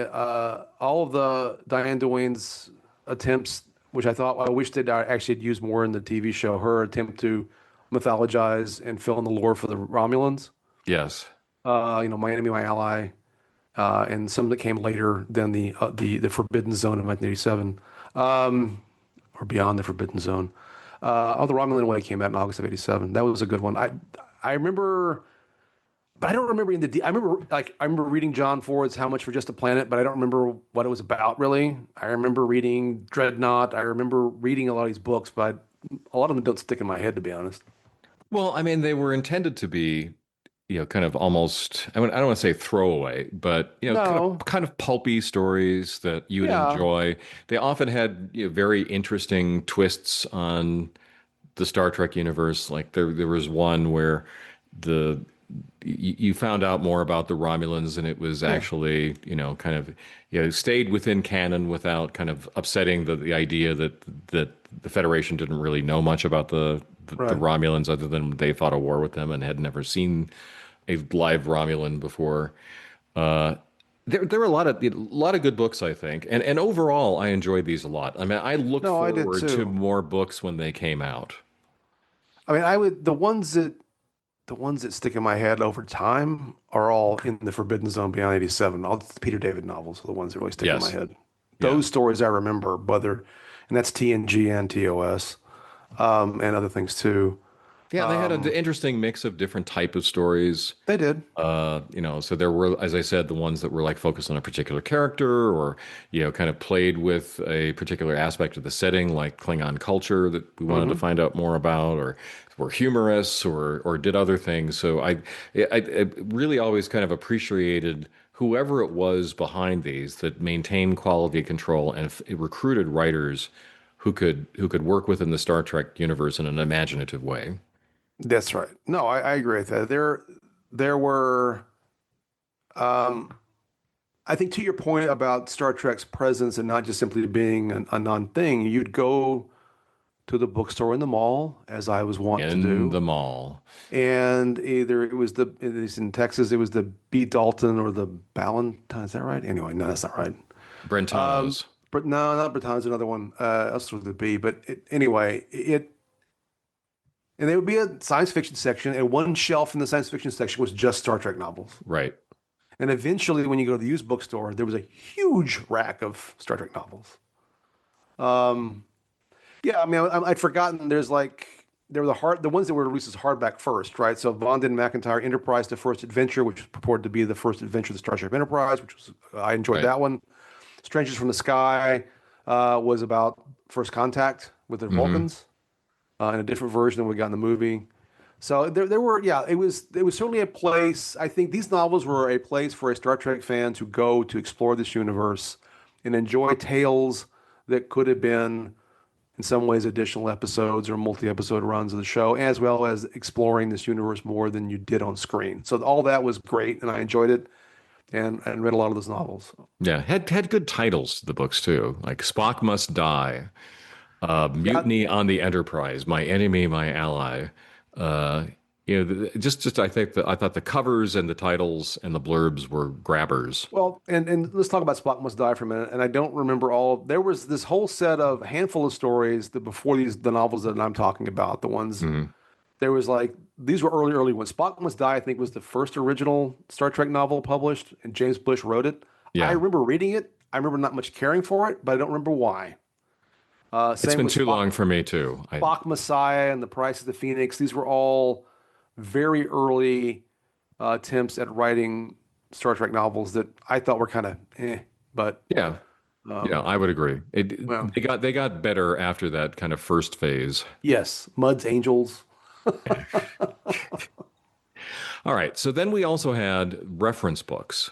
Speaker 2: all of the Diane Duane's attempts, which I thought I wish they'd actually had used more in the TV show, her attempt to mythologize and fill in the lore for the Romulans.
Speaker 1: Yes.
Speaker 2: My enemy, my ally, and some that came later than the Forbidden Zone of 1987, or Beyond the Forbidden Zone. The Romulan Way came out in August of '87. That was a good one. I remember. But I don't remember I remember I remember reading John Ford's How Much for Just a Planet, but I don't remember what it was about really. I remember reading Dreadnought. I remember reading a lot of these books, but a lot of them don't stick in my head to be honest.
Speaker 1: Well, I mean, they were intended to be, kind of almost, I mean, I don't want to say throwaway, but,
Speaker 2: No.
Speaker 1: kind of pulpy stories that you would
Speaker 2: Yeah.
Speaker 1: enjoy. They often had, very interesting twists on the Star Trek universe. Like there was one where the you found out more about the Romulans, and it was
Speaker 2: Yeah.
Speaker 1: actually, kind of, stayed within canon without kind of upsetting the idea that the Federation didn't really know much about the
Speaker 2: Right.
Speaker 1: Romulans other than they fought a war with them and had never seen a live Romulan before. Uh, there were a lot of good books, I think, and overall, I enjoyed these a lot. I mean, I looked
Speaker 2: No, I did
Speaker 1: forward to
Speaker 2: too.
Speaker 1: more books when they came out.
Speaker 2: I mean, I would the ones that stick in my head over time are all in the Forbidden Zone Beyond '87. All the Peter David novels are the ones that really stick in my
Speaker 1: Yes,
Speaker 2: head.
Speaker 1: yeah.
Speaker 2: Those stories I remember, whether and that's TNG and TOS, and other things too.
Speaker 1: Yeah, they had an
Speaker 2: Um,
Speaker 1: interesting mix of different type of stories.
Speaker 2: they did.
Speaker 1: So there were, as I said, the ones that were like focused on a particular character or, kind of played with a particular aspect of the setting, like Klingon culture that we wanted to
Speaker 2: Hmm.
Speaker 1: find out more about, or were humorous or did other things. So I really always kind of appreciated whoever it was behind these that maintained quality control and recruited writers who could work within the Star Trek universe in an imaginative way.
Speaker 2: That's right. No, I agree with that. There were, um, I think to your point about Star Trek's presence and not just simply being a non-thing, you'd go to the bookstore in the mall, as I was wont to
Speaker 1: In
Speaker 2: do,
Speaker 1: the mall.
Speaker 2: and either it was in Texas, it was the B. Dalton or the Ballantine. Is that right? Anyway, no, that's not right. Um,
Speaker 1: Brentanos.
Speaker 2: but no, not Baton's another one. Else with the B. But anyway, and there would be a science fiction section, and one shelf in the science fiction section was just Star Trek novels.
Speaker 1: Right.
Speaker 2: And eventually, when you go to the used bookstore, there was a huge rack of Star Trek novels. Um, yeah, I mean, I'd forgotten. There were the ones that were released as hardback first, right? So Von and McIntyre Enterprise, the first adventure, which was purported to be the first adventure of the Starship Enterprise, which was I enjoyed
Speaker 1: Right.
Speaker 2: that one. Strangers from the Sky was about first contact with the
Speaker 1: Hmm.
Speaker 2: Vulcans in a different version than we got in the movie. So there were, yeah, it was certainly a place. I think these novels were a place for a Star Trek fan to go to explore this universe and enjoy tales that could have been, in some ways, additional episodes or multi-episode runs of the show, as well as exploring this universe more than you did on screen. So all that was great, and I enjoyed it, and read a lot of those novels.
Speaker 1: Yeah. Had good titles, the books too. Like Spock Must Die,
Speaker 2: Yeah,
Speaker 1: Mutiny on the Enterprise, My Enemy, My Ally. Uh, just I thought the covers and the titles and the blurbs were grabbers.
Speaker 2: well, and let's talk about Spock Must Die for a minute. And I don't remember all. There was this whole set of a handful of stories that before the novels that I'm talking about, the ones
Speaker 1: Hmm.
Speaker 2: there was like these were early ones. Spock Must Die, I think, was the first original Star Trek novel published, and James Blish wrote it. I
Speaker 1: Yeah.
Speaker 2: remember reading it. I remember not much caring for it, but I don't remember why.
Speaker 1: It's
Speaker 2: Same
Speaker 1: been
Speaker 2: with
Speaker 1: too long for me too.
Speaker 2: Spock Messiah and The Price of the Phoenix. These were all very early attempts at writing Star Trek novels that I thought were kind of but
Speaker 1: Yeah, yeah,
Speaker 2: um,
Speaker 1: I would agree.
Speaker 2: well,
Speaker 1: They got better after that kind of first phase.
Speaker 2: yes, Mud's Angels.
Speaker 1: All right. So then we also had reference books.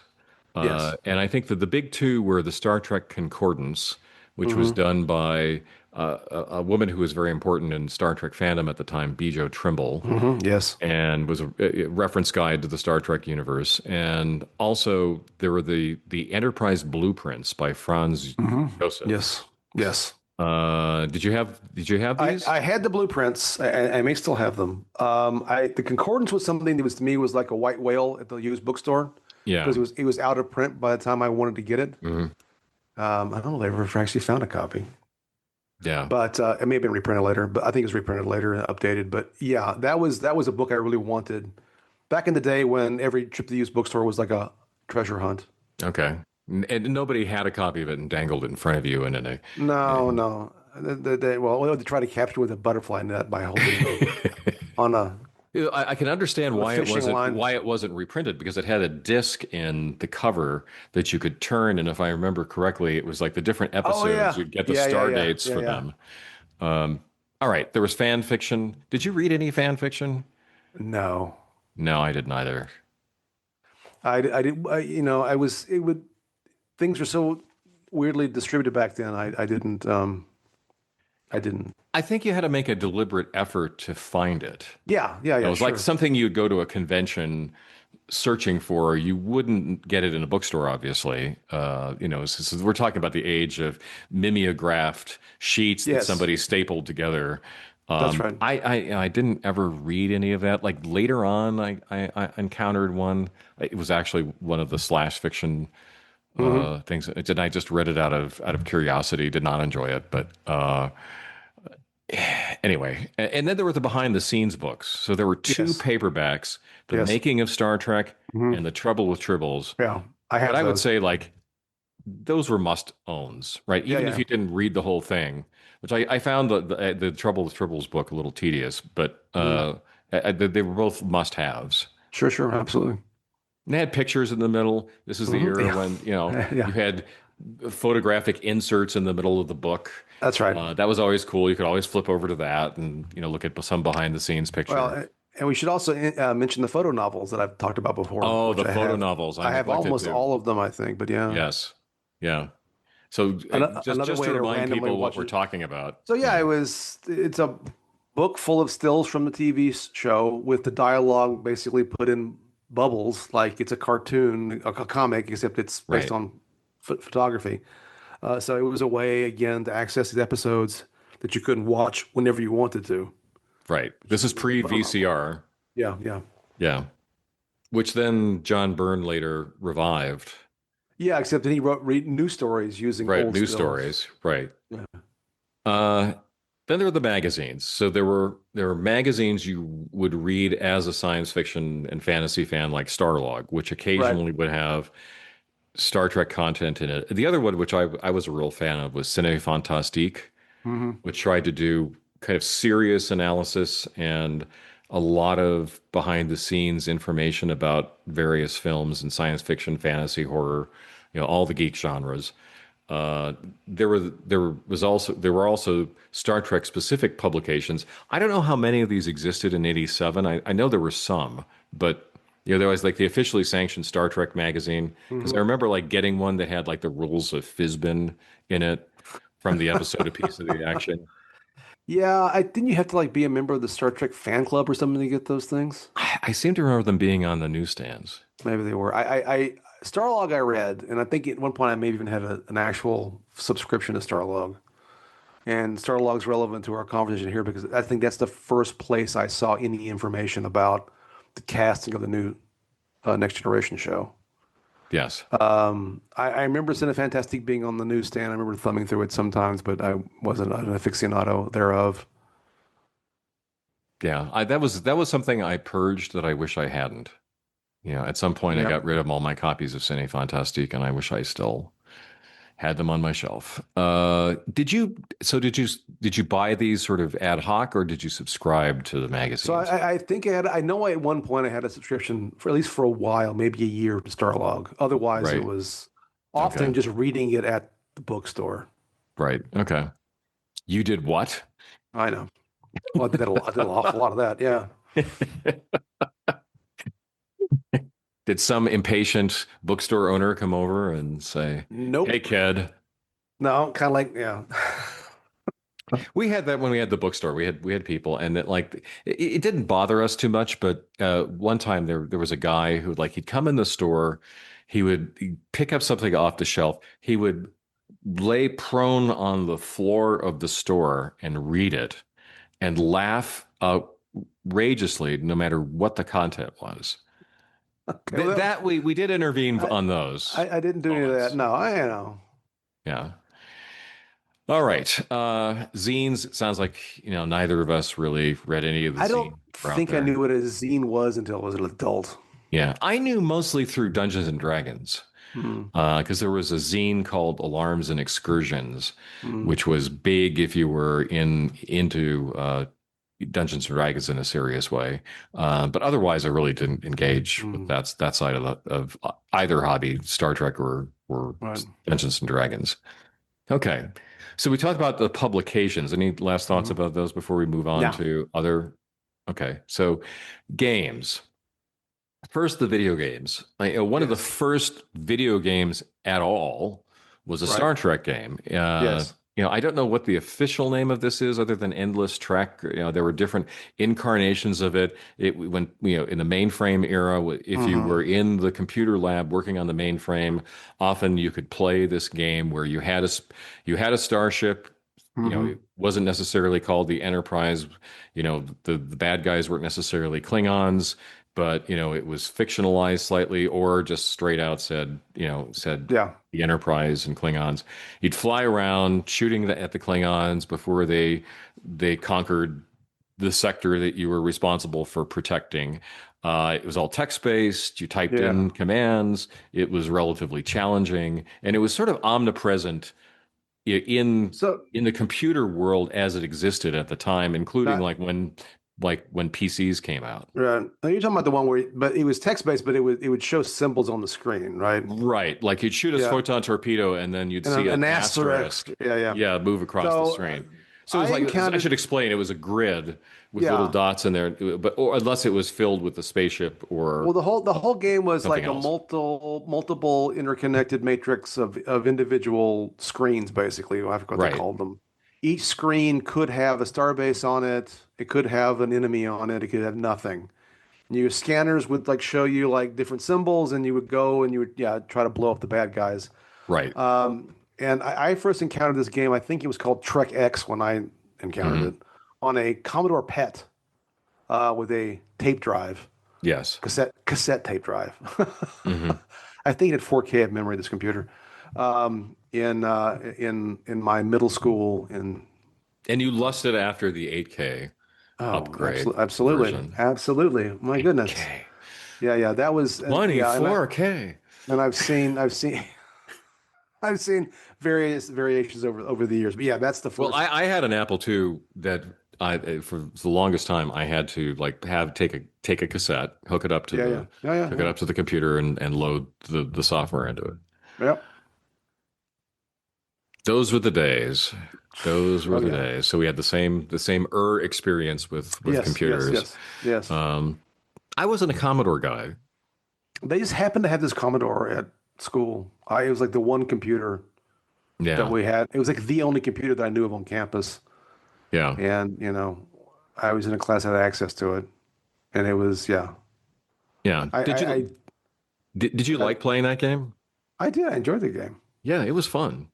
Speaker 2: Yes.
Speaker 1: And I think that the big two were the Star Trek Concordance, which was
Speaker 2: Hmm.
Speaker 1: done by a woman who was very important in Star Trek fandom at the time, Bijo Trimble,
Speaker 2: Hmm. Yes.
Speaker 1: and was a reference guide to the Star Trek universe. And also there were the Enterprise blueprints by Franz
Speaker 2: Hmm.
Speaker 1: Josef.
Speaker 2: Yes. Yes.
Speaker 1: Did you have these?
Speaker 2: I had the blueprints. I may still have them. The concordance was something that was to me was like a white whale at the used bookstore
Speaker 1: Yeah.
Speaker 2: because it was out of print by the time I wanted to get it.
Speaker 1: Mhm.
Speaker 2: I don't know if I ever actually found a copy,
Speaker 1: Yeah.
Speaker 2: but it may have been reprinted later. But I think it was reprinted later and updated. But yeah, that was a book I really wanted back in the day when every trip to the used bookstore was like a treasure hunt.
Speaker 1: Okay. And nobody had a copy of it and dangled it in front of you in a.
Speaker 2: No, no. They try to capture with a butterfly net by holding it on
Speaker 1: I can understand
Speaker 2: a
Speaker 1: why it
Speaker 2: fishing
Speaker 1: wasn't
Speaker 2: line.
Speaker 1: why it wasn't reprinted because it had a disc in the cover that you could turn, and if I remember correctly, it was like the different
Speaker 2: Oh
Speaker 1: episodes.
Speaker 2: yeah,
Speaker 1: You'd get the
Speaker 2: yeah, yeah,
Speaker 1: star
Speaker 2: yeah,
Speaker 1: dates
Speaker 2: yeah,
Speaker 1: for
Speaker 2: yeah.
Speaker 1: them. All right, there was fan fiction. Did you read any fan fiction?
Speaker 2: No,
Speaker 1: No, I didn't either.
Speaker 2: I did. I was. It would. Things were so weirdly distributed back then. I didn't. I didn't.
Speaker 1: I think you had to make a deliberate effort to find it.
Speaker 2: Yeah, yeah,
Speaker 1: It
Speaker 2: yeah.
Speaker 1: was like
Speaker 2: Sure.
Speaker 1: something you'd go to a convention searching for. You wouldn't get it in a bookstore, obviously. We're talking about the age of mimeographed sheets that
Speaker 2: Yes,
Speaker 1: somebody stapled together.
Speaker 2: that's right.
Speaker 1: I didn't ever read any of that. Like later on, I encountered one. It was actually one of the slash fiction
Speaker 2: Hmm.
Speaker 1: things, and I just read it out of curiosity. Did not enjoy it, but anyway, and then there were the behind the scenes books. So there were two
Speaker 2: Yes,
Speaker 1: paperbacks, The
Speaker 2: yes.
Speaker 1: Making of Star Trek
Speaker 2: Hmm.
Speaker 1: and The Trouble with Tribbles.
Speaker 2: Yeah, I
Speaker 1: But
Speaker 2: have
Speaker 1: I would
Speaker 2: those.
Speaker 1: say like those were must owns, right?
Speaker 2: Yeah,
Speaker 1: Even if
Speaker 2: yeah.
Speaker 1: you didn't read the whole thing, which I found the Trouble with Tribbles book a little tedious, but
Speaker 2: Mhm.
Speaker 1: they were both must haves.
Speaker 2: Sure, sure, absolutely.
Speaker 1: And they had pictures in the middle. This is the
Speaker 2: Hmm.
Speaker 1: era
Speaker 2: Yeah,
Speaker 1: when,
Speaker 2: yeah.
Speaker 1: you had photographic inserts in the middle of the book.
Speaker 2: That's right.
Speaker 1: That was always cool. You could always flip over to that and, look at some behind the scenes
Speaker 2: Well,
Speaker 1: picture.
Speaker 2: and we should also mention the photo novels that I've talked about before,
Speaker 1: Oh,
Speaker 2: which
Speaker 1: the
Speaker 2: I
Speaker 1: photo
Speaker 2: have.
Speaker 1: novels. I
Speaker 2: I have
Speaker 1: neglected
Speaker 2: almost
Speaker 1: to.
Speaker 2: all of them, I think. But yeah,
Speaker 1: Yes. Yeah. So just
Speaker 2: another
Speaker 1: just
Speaker 2: way
Speaker 1: to
Speaker 2: to
Speaker 1: remind
Speaker 2: randomly
Speaker 1: people what
Speaker 2: watch
Speaker 1: we're
Speaker 2: it.
Speaker 1: talking about.
Speaker 2: So yeah,
Speaker 1: Yeah.
Speaker 2: it's a book full of stills from the TV show with the dialogue basically put in bubbles, like it's a cartoon, a comic, except it's based
Speaker 1: Right.
Speaker 2: on photography. So it was a way again to access these episodes that you couldn't watch whenever you wanted to.
Speaker 1: Right. This is
Speaker 2: With a
Speaker 1: pre
Speaker 2: photo novel.
Speaker 1: VCR.
Speaker 2: Yeah, yeah.
Speaker 1: Yeah. Which then John Byrne later revived.
Speaker 2: Yeah, except that he wrote news stories using
Speaker 1: Right.
Speaker 2: old
Speaker 1: News
Speaker 2: stills.
Speaker 1: stories. Right.
Speaker 2: Yeah.
Speaker 1: Uh, then there were the magazines. So there were magazines you would read as a science fiction and fantasy fan, like Starlog, which
Speaker 2: Right.
Speaker 1: occasionally would have Star Trek content in it. The other one, which I was a real fan of, was Ciné Fantastique,
Speaker 2: Hmm.
Speaker 1: which tried to do kind of serious analysis and a lot of behind the scenes information about various films and science fiction, fantasy, horror, all the geek genres. Uh, there were also Star Trek specific publications. I don't know how many of these existed in '87. I know there were some, but there was like the officially sanctioned Star Trek magazine because I
Speaker 2: Hmm.
Speaker 1: remember like getting one that had like the rules of Fizbin in it from the episode A Piece of the Action.
Speaker 2: Yeah, I didn't you have to like be a member of the Star Trek fan club or something to get those things?
Speaker 1: I seem to remember them being on the newsstands.
Speaker 2: Maybe they were. Starlog I read, and I think at one point I may even have an actual subscription to Starlog. And Starlog's relevant to our conversation here because I think that's the first place I saw any information about the casting of the new Next Generation show.
Speaker 1: Yes.
Speaker 2: I remember Cinefantastique being on the newsstand. I remember thumbing through it sometimes, but I wasn't an aficionado thereof.
Speaker 1: Yeah. That was something I purged that I wish I hadn't. At some point I
Speaker 2: Yeah.
Speaker 1: got rid of all my copies of Cine Fantastique, and I wish I still Had them on my shelf. Did you buy these sort of ad hoc or did you subscribe to the
Speaker 2: So
Speaker 1: magazines?
Speaker 2: I think I know at one point I had a subscription for at least for a while, maybe a year to Starlog. Otherwise, it
Speaker 1: Right.
Speaker 2: was
Speaker 1: Okay.
Speaker 2: often just reading it at the bookstore.
Speaker 1: Right. Okay. You did what?
Speaker 2: I know. Well, I did an awful lot of that. Yeah.
Speaker 1: Did some impatient bookstore owner come over and say, "Hey,
Speaker 2: Nope.
Speaker 1: kid"?
Speaker 2: No, kind of like, yeah.
Speaker 1: We had that when we had the bookstore. We had people, and it didn't bother us too much. But one time there was a guy who like he'd come in the store, he'd pick up something off the shelf, he would lay prone on the floor of the store and read it and laugh outrageously, no matter what the content was.
Speaker 2: Okay,
Speaker 1: Th
Speaker 2: well,
Speaker 1: that we did intervene
Speaker 2: I,
Speaker 1: on those
Speaker 2: I didn't do any of that.
Speaker 1: moments.
Speaker 2: No, I know.
Speaker 1: Yeah. All
Speaker 2: So
Speaker 1: right. Zines, it sounds like, neither of us really read any of the
Speaker 2: I don't
Speaker 1: zines that were out
Speaker 2: think I
Speaker 1: there.
Speaker 2: knew what a zine was until I was an adult.
Speaker 1: Yeah. I knew mostly through Dungeons and Dragons,
Speaker 2: Hmm.
Speaker 1: because there was a zine called Alarms and Excursions,
Speaker 2: Hmm.
Speaker 1: which was big if you were into Dungeons and Dragons in a serious way. But otherwise, I really didn't engage with
Speaker 2: Hmm.
Speaker 1: that side of either hobby, Star Trek or
Speaker 2: Right.
Speaker 1: Dungeons and Dragons. Okay. So we talked about the publications. Any last thoughts
Speaker 2: Hmm.
Speaker 1: about those before we move on
Speaker 2: Yeah.
Speaker 1: to other? Okay. So games. First, the video games. One of the
Speaker 2: Yes.
Speaker 1: first video games at all was a
Speaker 2: Right.
Speaker 1: Star Trek game.
Speaker 2: Yes.
Speaker 1: I don't know what the official name of this is other than Endless Trek. There were different incarnations of it. It when in the mainframe era, if you
Speaker 2: Hmm.
Speaker 1: were in the computer lab working on the mainframe, often you could play this game where you had a starship.
Speaker 2: Hmm.
Speaker 1: It wasn't necessarily called the Enterprise. The bad guys weren't necessarily Klingons, but it was fictionalized slightly or just straight out said
Speaker 2: Yeah.
Speaker 1: the Enterprise and Klingons. You'd fly around shooting at the Klingons before they conquered the sector that you were responsible for protecting. It was all text based. You typed
Speaker 2: Yeah.
Speaker 1: in commands. It was relatively challenging, and it was sort of omnipresent in
Speaker 2: So
Speaker 1: in the computer world as it existed at the time, including
Speaker 2: not
Speaker 1: like when PCs came out.
Speaker 2: right. You're talking about the one where, but it was text based, but it would show symbols on the screen, right?
Speaker 1: Right. Like you'd shoot a
Speaker 2: Yeah.
Speaker 1: photon torpedo and then you'd
Speaker 2: And
Speaker 1: see an
Speaker 2: an asterisk.
Speaker 1: asterisk,
Speaker 2: Yeah. Yeah.
Speaker 1: yeah, move across the
Speaker 2: So
Speaker 1: screen. So it was
Speaker 2: I
Speaker 1: like, I should
Speaker 2: encountered.
Speaker 1: explain, it was a grid with little
Speaker 2: Yeah.
Speaker 1: dots in there, but or unless it was filled with a spaceship
Speaker 2: Well,
Speaker 1: or
Speaker 2: the whole game was
Speaker 1: something
Speaker 2: like a
Speaker 1: else.
Speaker 2: multiple interconnected matrix of individual screens, basically. I forgot what they
Speaker 1: Right.
Speaker 2: called them. Each screen could have a starbase on it. It could have an enemy on it. It could have nothing. And your scanners would like show you like different symbols, and you would go and you would try to blow up the bad guys.
Speaker 1: Right.
Speaker 2: And I first encountered this game. I think it was called Trek X when I encountered
Speaker 1: Hmm.
Speaker 2: it on a Commodore PET with a tape drive.
Speaker 1: Yes.
Speaker 2: Cassette tape drive.
Speaker 1: Hmm.
Speaker 2: I think it had 4K of memory. This computer, in my middle school. In
Speaker 1: And you lusted after the 8K
Speaker 2: oh,
Speaker 1: upgrade
Speaker 2: absolutely,
Speaker 1: version.
Speaker 2: absolutely. My goodness.
Speaker 1: 8K.
Speaker 2: Yeah, yeah. That was yeah,
Speaker 1: 24K.
Speaker 2: and I've seen various variations over the years. But yeah, that's the
Speaker 1: Well,
Speaker 2: first.
Speaker 1: I had an Apple II that for the longest time I had to like have take a cassette, hook it up to
Speaker 2: Yeah, yeah,
Speaker 1: the
Speaker 2: yeah, yeah,
Speaker 1: hook it
Speaker 2: yeah.
Speaker 1: up to the computer and load the software into it.
Speaker 2: Yep.
Speaker 1: Those were the days. Those were
Speaker 2: Oh
Speaker 1: the
Speaker 2: yeah.
Speaker 1: days. So we had the same experience with
Speaker 2: Yes, yes,
Speaker 1: computers.
Speaker 2: yes, yes.
Speaker 1: Um, I wasn't a Commodore guy.
Speaker 2: They just happened to have this Commodore at school. It was like the one computer that
Speaker 1: Yeah,
Speaker 2: we had. It was like the only computer that I knew of on campus.
Speaker 1: yeah,
Speaker 2: And, I was in a class that had access to it. And it was, yeah.
Speaker 1: yeah.
Speaker 2: I,
Speaker 1: Did
Speaker 2: I, I,
Speaker 1: you did you
Speaker 2: I,
Speaker 1: like playing that game?
Speaker 2: I did. I enjoyed the game.
Speaker 1: Yeah, it was fun.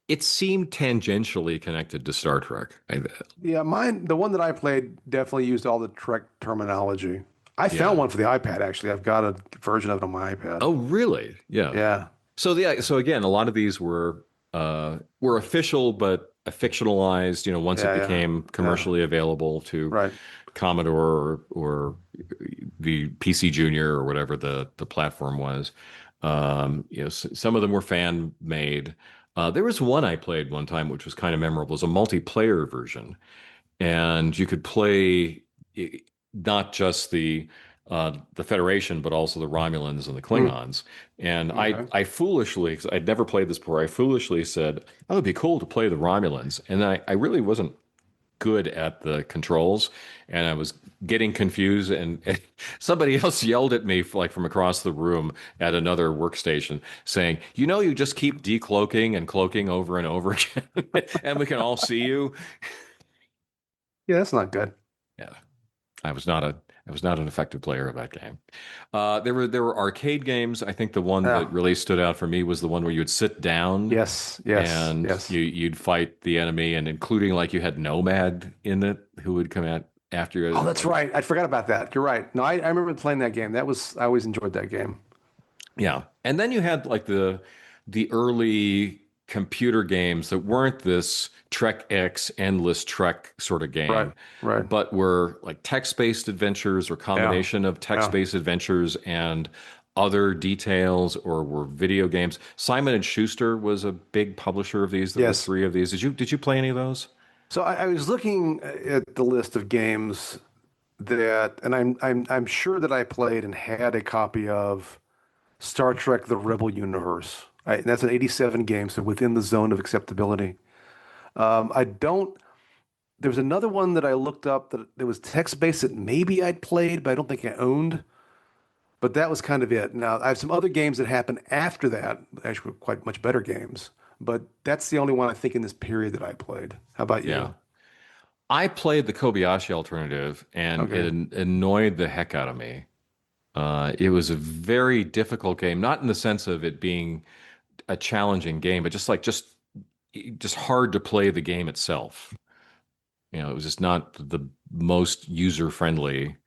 Speaker 1: It seemed tangentially connected to Star Trek.
Speaker 2: Yeah, the one that I played definitely used all the Trek terminology. I found
Speaker 1: Yeah.
Speaker 2: one for the iPad, actually. I've got a version of it on my iPad.
Speaker 1: Oh, really? Yeah.
Speaker 2: Yeah.
Speaker 1: So again, a lot of these were official but fictionalized. Once it
Speaker 2: Yeah, yeah.
Speaker 1: became
Speaker 2: Yeah.
Speaker 1: commercially available to
Speaker 2: Right.
Speaker 1: Commodore or the PC Junior or whatever the platform was. Some of them were fan made. There was one I played one time, which was kind of memorable. It was a multiplayer version, and you could play i- not just the Federation, but also the Romulans and the
Speaker 2: Hmm.
Speaker 1: Klingons. And
Speaker 2: Okay.
Speaker 1: I foolishly, 'cause I'd never played this before, I foolishly said, "Oh, it'd be cool to play the Romulans," and I really wasn't good at the controls, and I was getting confused, and somebody else yelled at me like from across the room at another workstation saying, you just keep decloaking and cloaking over and over again and we can all see you."
Speaker 2: Yeah, that's not good.
Speaker 1: Yeah, I was not an effective player of that game. There were arcade games. I think the one that
Speaker 2: Yeah.
Speaker 1: really stood out for me was the one where you would sit down
Speaker 2: Yes. Yes.
Speaker 1: and
Speaker 2: Yes.
Speaker 1: you'd fight the enemy, and including like you had Nomad in it who would come out after
Speaker 2: Oh,
Speaker 1: you.
Speaker 2: that's right. I forgot about that. You're right. No, I remember playing that game. I always enjoyed that game.
Speaker 1: Yeah. And then you had like the early computer games that weren't this Trek X endless Trek sort of
Speaker 2: Right.
Speaker 1: game,
Speaker 2: Right.
Speaker 1: but were like text-based adventures or
Speaker 2: Yeah.
Speaker 1: combination of
Speaker 2: Yeah.
Speaker 1: text-based adventures and other details, or were video games. Simon and Schuster was a big publisher of these. There were
Speaker 2: Yes.
Speaker 1: three of these. Did you play any of those?
Speaker 2: So I was looking at the list of games that, and I'm sure that I played and had a copy of Star Trek: The Rebel Universe. And that's an '87 game, so within the zone of acceptability. I don't. There was another one that I looked up that was text-based that maybe I'd played, but I don't think I owned. But that was kind of it. Now, I have some other games that happened after that, actually were quite much better games. But that's the only one I think in this period that I played. How about
Speaker 1: Yeah.
Speaker 2: you?
Speaker 1: I played the Kobayashi alternative, and it
Speaker 2: Okay.
Speaker 1: annoyed the heck out of me. It was a very difficult game, not in the sense of it being a challenging game, but just hard to play the game itself. It was just not the most user friendly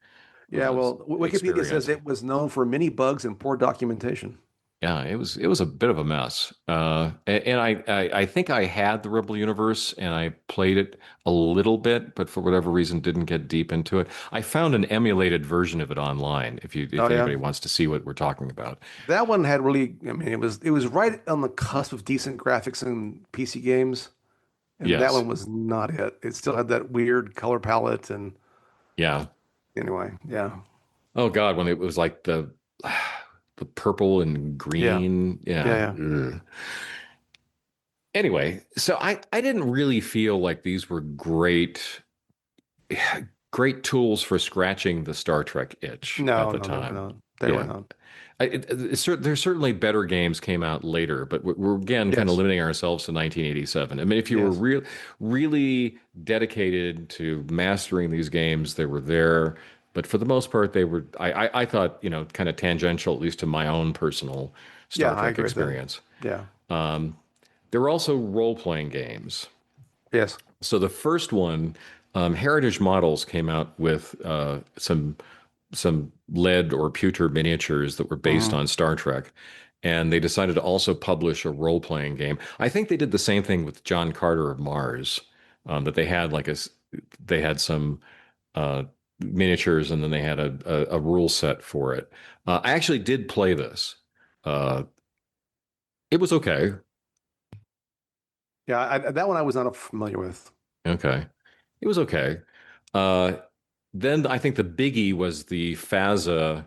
Speaker 2: Yeah, well, Wikipedia says
Speaker 1: experience.
Speaker 2: it was known for many bugs and poor documentation.
Speaker 1: Yeah, it was a bit of a mess. And I think I had the Rebel Universe and I played it a little bit, but for whatever reason didn't get deep into it. I found an emulated version of it online
Speaker 2: Oh
Speaker 1: if
Speaker 2: yeah.
Speaker 1: anybody wants to see what we're talking about.
Speaker 2: That one had really, I mean, it was right on the cusp of decent graphics in PC games, and that
Speaker 1: Yes.
Speaker 2: one was not it. It still had that weird color palette and
Speaker 1: Yeah.
Speaker 2: anyway, yeah.
Speaker 1: Oh God, when it was like the purple and
Speaker 2: Yeah.
Speaker 1: green.
Speaker 2: Yeah,
Speaker 1: Yeah.
Speaker 2: yeah.
Speaker 1: Ugh. Anyway, so I didn't really feel like these were great tools for scratching the Star Trek itch at
Speaker 2: No,
Speaker 1: the
Speaker 2: no, they were
Speaker 1: time.
Speaker 2: not. They were
Speaker 1: Yeah.
Speaker 2: not.
Speaker 1: There's certainly better games came out later, but we're again kind of
Speaker 2: Yes.
Speaker 1: limiting ourselves to 1987. I mean, if you were
Speaker 2: Yes.
Speaker 1: really dedicated to mastering these games, they were there. But for the most part, they were, I thought, kind of tangential, at least to my own personal
Speaker 2: Yeah,
Speaker 1: Star
Speaker 2: I
Speaker 1: Trek
Speaker 2: agree with that.
Speaker 1: experience.
Speaker 2: Yeah.
Speaker 1: Um, there were also role-playing games.
Speaker 2: Yes.
Speaker 1: So the first one, Heritage Models came out with some lead or pewter miniatures that were based
Speaker 2: Hmm.
Speaker 1: on Star Trek. And they decided to also publish a role-playing game. I think they did the same thing with John Carter of Mars, that they had they had some uh, miniatures, and then they had a rule set for it. I actually did play this. Uh, it was okay.
Speaker 2: Yeah, that one I was not familiar with.
Speaker 1: Okay. It was okay. Uh, then I think the biggie was the FASA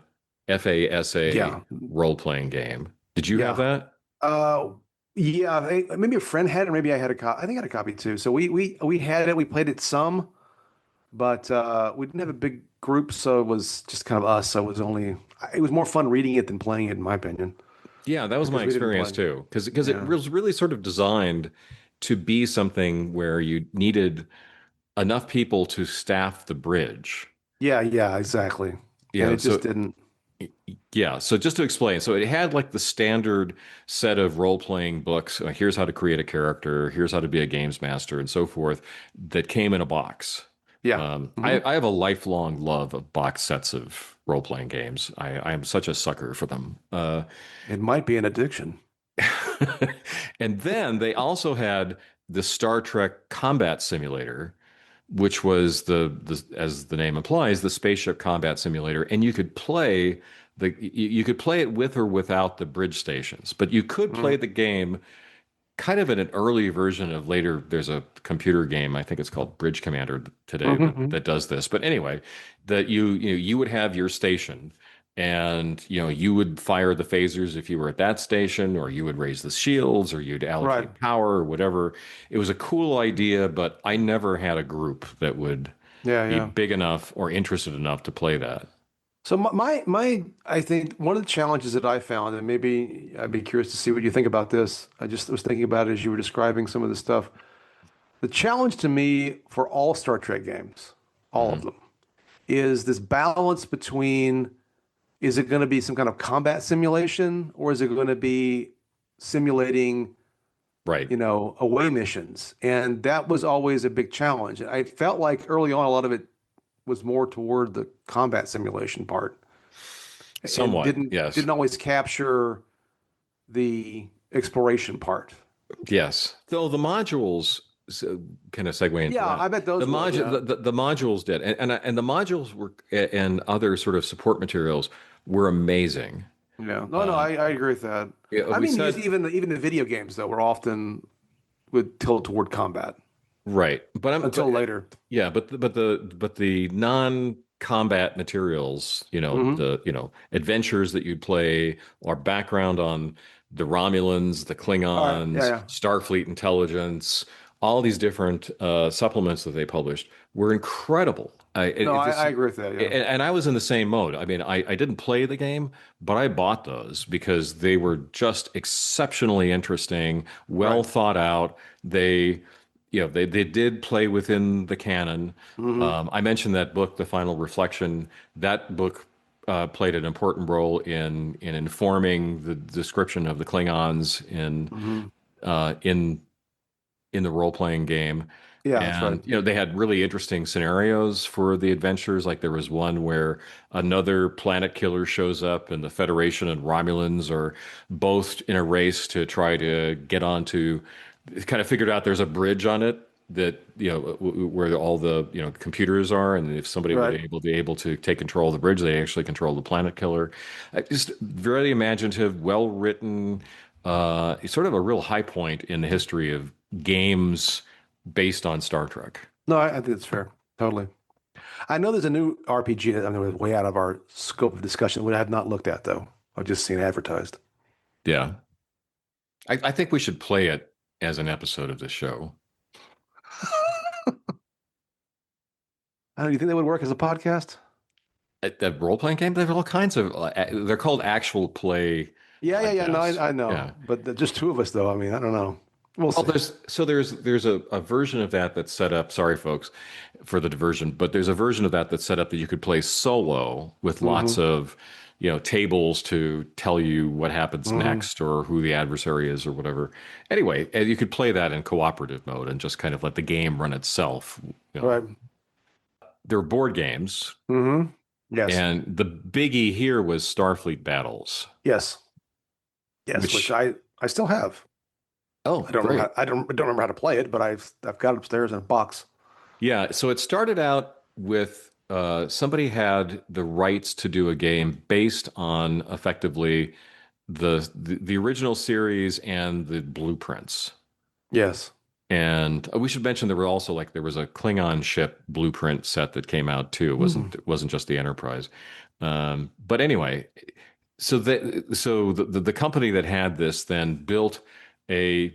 Speaker 2: Yeah.
Speaker 1: role-playing game. Did you have
Speaker 2: Yeah.
Speaker 1: that?
Speaker 2: Uh, yeah, maybe a friend had it, or maybe I had a copy. I think I had a copy too. So we had it. We played it some, but we didn't have a big group, so it was just kind of us. So it was more fun reading it than playing it, in my opinion,
Speaker 1: Yeah, that was my
Speaker 2: because we didn't
Speaker 1: experience
Speaker 2: play.
Speaker 1: too. Because it
Speaker 2: Yeah,
Speaker 1: was really sort of designed to be something where you needed enough people to staff the bridge.
Speaker 2: yeah, yeah, exactly. And
Speaker 1: Yeah,
Speaker 2: it just
Speaker 1: so
Speaker 2: didn't.
Speaker 1: yeah, so just to explain, so it had like the standard set of role-playing books. Here's how to create a character, here's how to be a games master, and so forth, that came in a box.
Speaker 2: Yeah, hmm
Speaker 1: I have a lifelong love of box sets of role-playing games. I am such a sucker for them.
Speaker 2: it might be an addiction.
Speaker 1: And then they also had the Star Trek Combat Simulator, which was as the name implies, the spaceship combat simulator, and you could play you could play it with or without the bridge stations, but you could play
Speaker 2: Mm-hmm.
Speaker 1: the game kind of in an early version of later. There's a computer game, I think it's called Bridge Commander today, that
Speaker 2: Mm-hmm.
Speaker 1: does this. But anyway, that you would have your station, and you would fire the phasers if you were at that station, or you would raise the shields, or you'd
Speaker 2: Right.
Speaker 1: allocate power or whatever. It was a cool idea, but I never had a group that would
Speaker 2: Yeah,
Speaker 1: be
Speaker 2: yeah.
Speaker 1: big enough or interested enough to play that.
Speaker 2: So I think one of the challenges that I found, and maybe I'd be curious to see what you think about this. I just was thinking about it as you were describing some of the stuff. The challenge to me for all Star Trek games, all of
Speaker 1: Mhm.
Speaker 2: them, is this balance between, is it going to be some kind of combat simulation, or is it going to be simulating,
Speaker 1: Right.
Speaker 2: away missions? And that was always a big challenge. I felt like early on, a lot of it was more toward the combat simulation part and
Speaker 1: Somewhat,
Speaker 2: didn't
Speaker 1: yes.
Speaker 2: didn't always capture the exploration part.
Speaker 1: Yes. Though the modules kind of segue into
Speaker 2: Yeah,
Speaker 1: that.
Speaker 2: I bet those
Speaker 1: The
Speaker 2: would.
Speaker 1: module
Speaker 2: Yeah.
Speaker 1: the modules did, and the modules were and other sort of support materials were amazing.
Speaker 2: Yeah. No, no,
Speaker 1: Uh,
Speaker 2: I agree with that.
Speaker 1: yeah,
Speaker 2: I
Speaker 1: we
Speaker 2: mean,
Speaker 1: said
Speaker 2: even the video games though were often would tilt toward combat
Speaker 1: right,
Speaker 2: until later.
Speaker 1: yeah, but the non-combat materials,
Speaker 2: Hmm.
Speaker 1: the adventures that you'd play, or background on the Romulans, the
Speaker 2: All right. Yeah,
Speaker 1: Klingons,
Speaker 2: yeah.
Speaker 1: Starfleet intelligence, all these different supplements that they published were incredible.
Speaker 2: No,
Speaker 1: This,
Speaker 2: I agree with that. Yeah.
Speaker 1: and I was in the same mode. I mean, I didn't play the game, but I bought those because they were just exceptionally interesting, well
Speaker 2: Right.
Speaker 1: thought out. They did play within the canon.
Speaker 2: Hmm.
Speaker 1: I mentioned that book, The Final Reflection. That book played an important role in informing the description of the Klingons
Speaker 2: Hmm.
Speaker 1: in the role playing game.
Speaker 2: Yeah, that's right.
Speaker 1: And they had really interesting scenarios for the adventures. Like there was one where another planet killer shows up, and the Federation and Romulans are both in a race to try to get onto. Kind of figured out there's a bridge on it that where all the computers are, and if somebody would
Speaker 2: Right.
Speaker 1: able to take control of the bridge, they actually control the planet killer. Just very imaginative, well written. Sort of a real high point in the history of games based on Star Trek.
Speaker 2: No, I think it's fair. Totally. I know there's a new RPG that I know is way out of our scope of discussion, which I have not looked at though. I've just seen advertised.
Speaker 1: Yeah, I think we should play it as an episode of the show.
Speaker 2: I don't know, you think that would work as a podcast?
Speaker 1: That role playing game, they have all kinds of. They're called actual play
Speaker 2: Yeah, yeah, yeah. No,
Speaker 1: podcasts.
Speaker 2: I know,
Speaker 1: Yeah.
Speaker 2: but just two of us, though. I mean, I don't know. We'll
Speaker 1: Well,
Speaker 2: see.
Speaker 1: there's a version of that that's set up. Sorry, folks, for the diversion, but there's a version of that that's set up that you could play solo with lots
Speaker 2: Hmm.
Speaker 1: of tables to tell you what happens
Speaker 2: Hmm.
Speaker 1: next or who the adversary is or whatever. Anyway, and you could play that in cooperative mode and just kind of let the game run itself. You know,
Speaker 2: Right.
Speaker 1: they're board games,
Speaker 2: Hmm. Yes.
Speaker 1: and the biggie here was Starfleet Battles,
Speaker 2: Yes. Yes. Which
Speaker 1: which
Speaker 2: I still have.
Speaker 1: oh
Speaker 2: I don't remember.
Speaker 1: great.
Speaker 2: I don't remember how to play it, but I've got it upstairs in a box.
Speaker 1: Yeah, so it started out with somebody had the rights to do a game based on effectively the original series and the blueprints.
Speaker 2: Yes.
Speaker 1: And we should mention there was a Klingon ship blueprint set that came out too.
Speaker 2: Hmm.
Speaker 1: It wasn't just the Enterprise. But anyway, so the company that had this then built a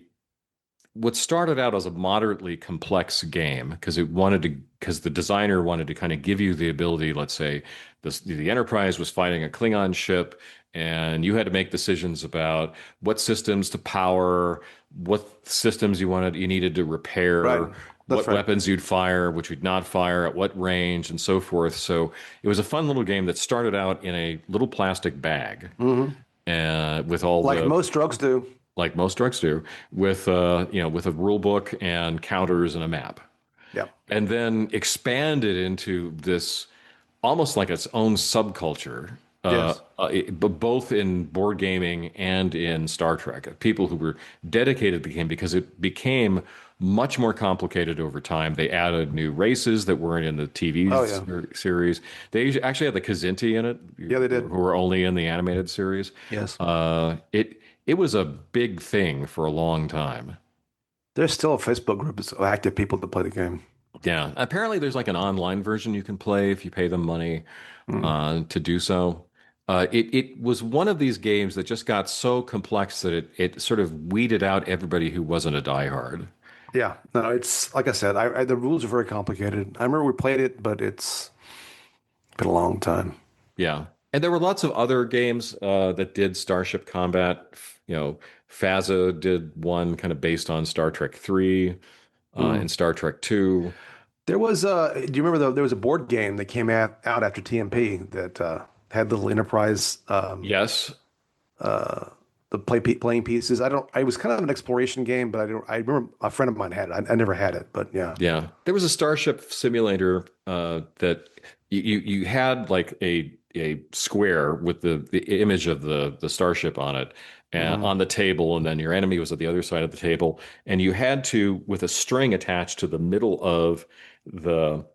Speaker 1: what started out as a moderately complex game because the designer wanted to kind of give you the ability, let's say the Enterprise was fighting a Klingon ship, and you had to make decisions about what systems to power, what systems you needed to
Speaker 2: Right.
Speaker 1: repair,
Speaker 2: That's
Speaker 1: what
Speaker 2: right.
Speaker 1: weapons you'd fire, which you'd not fire, at what range, and so forth. So it was a fun little game that started out in a little plastic bag,
Speaker 2: Hmm.
Speaker 1: with all
Speaker 2: Like
Speaker 1: the
Speaker 2: most drugs do.
Speaker 1: like most drugs do, with with a rule book and counters and a map,
Speaker 2: Yeah.
Speaker 1: and then expanded into this almost like its own subculture,
Speaker 2: Yes.
Speaker 1: but both in board gaming and in Star Trek. People who were dedicated to the game because it became much more complicated over time. They added new races that weren't in the TV
Speaker 2: Oh yeah.
Speaker 1: series. They actually had the Kazinti in it,
Speaker 2: Yeah, they
Speaker 1: who
Speaker 2: did.
Speaker 1: were only in the animated series.
Speaker 2: Yes.
Speaker 1: It was a big thing for a long time.
Speaker 2: There's still a Facebook group of active people that play the game.
Speaker 1: Yeah, apparently there's like an online version you can play if you pay them money
Speaker 2: Mm.
Speaker 1: to do so. It was one of these games that just got so complex that it sort of weeded out everybody who wasn't a diehard.
Speaker 2: Yeah. No, it's like I said, the rules are very complicated. I remember we played it, but it's been a long time.
Speaker 1: Yeah, and there were lots of other games that did Starship Combat. You know, FASA did one kind of based on Star Trek 3
Speaker 2: Mm.
Speaker 1: and Star Trek 2.
Speaker 2: There was do you remember there was a board game that came out after TMP that had little enterprise
Speaker 1: Yes,
Speaker 2: uh the playing pieces. I don't. It was kind of an exploration game, but I don't. I remember a friend of mine had it. I never had it, but yeah.
Speaker 1: yeah. There was a Starship simulator that you had like a square with the image of the starship on it and
Speaker 2: Hmm.
Speaker 1: on the table, and then your enemy was at the other side of the table, and you had to, with a string attached to the middle of the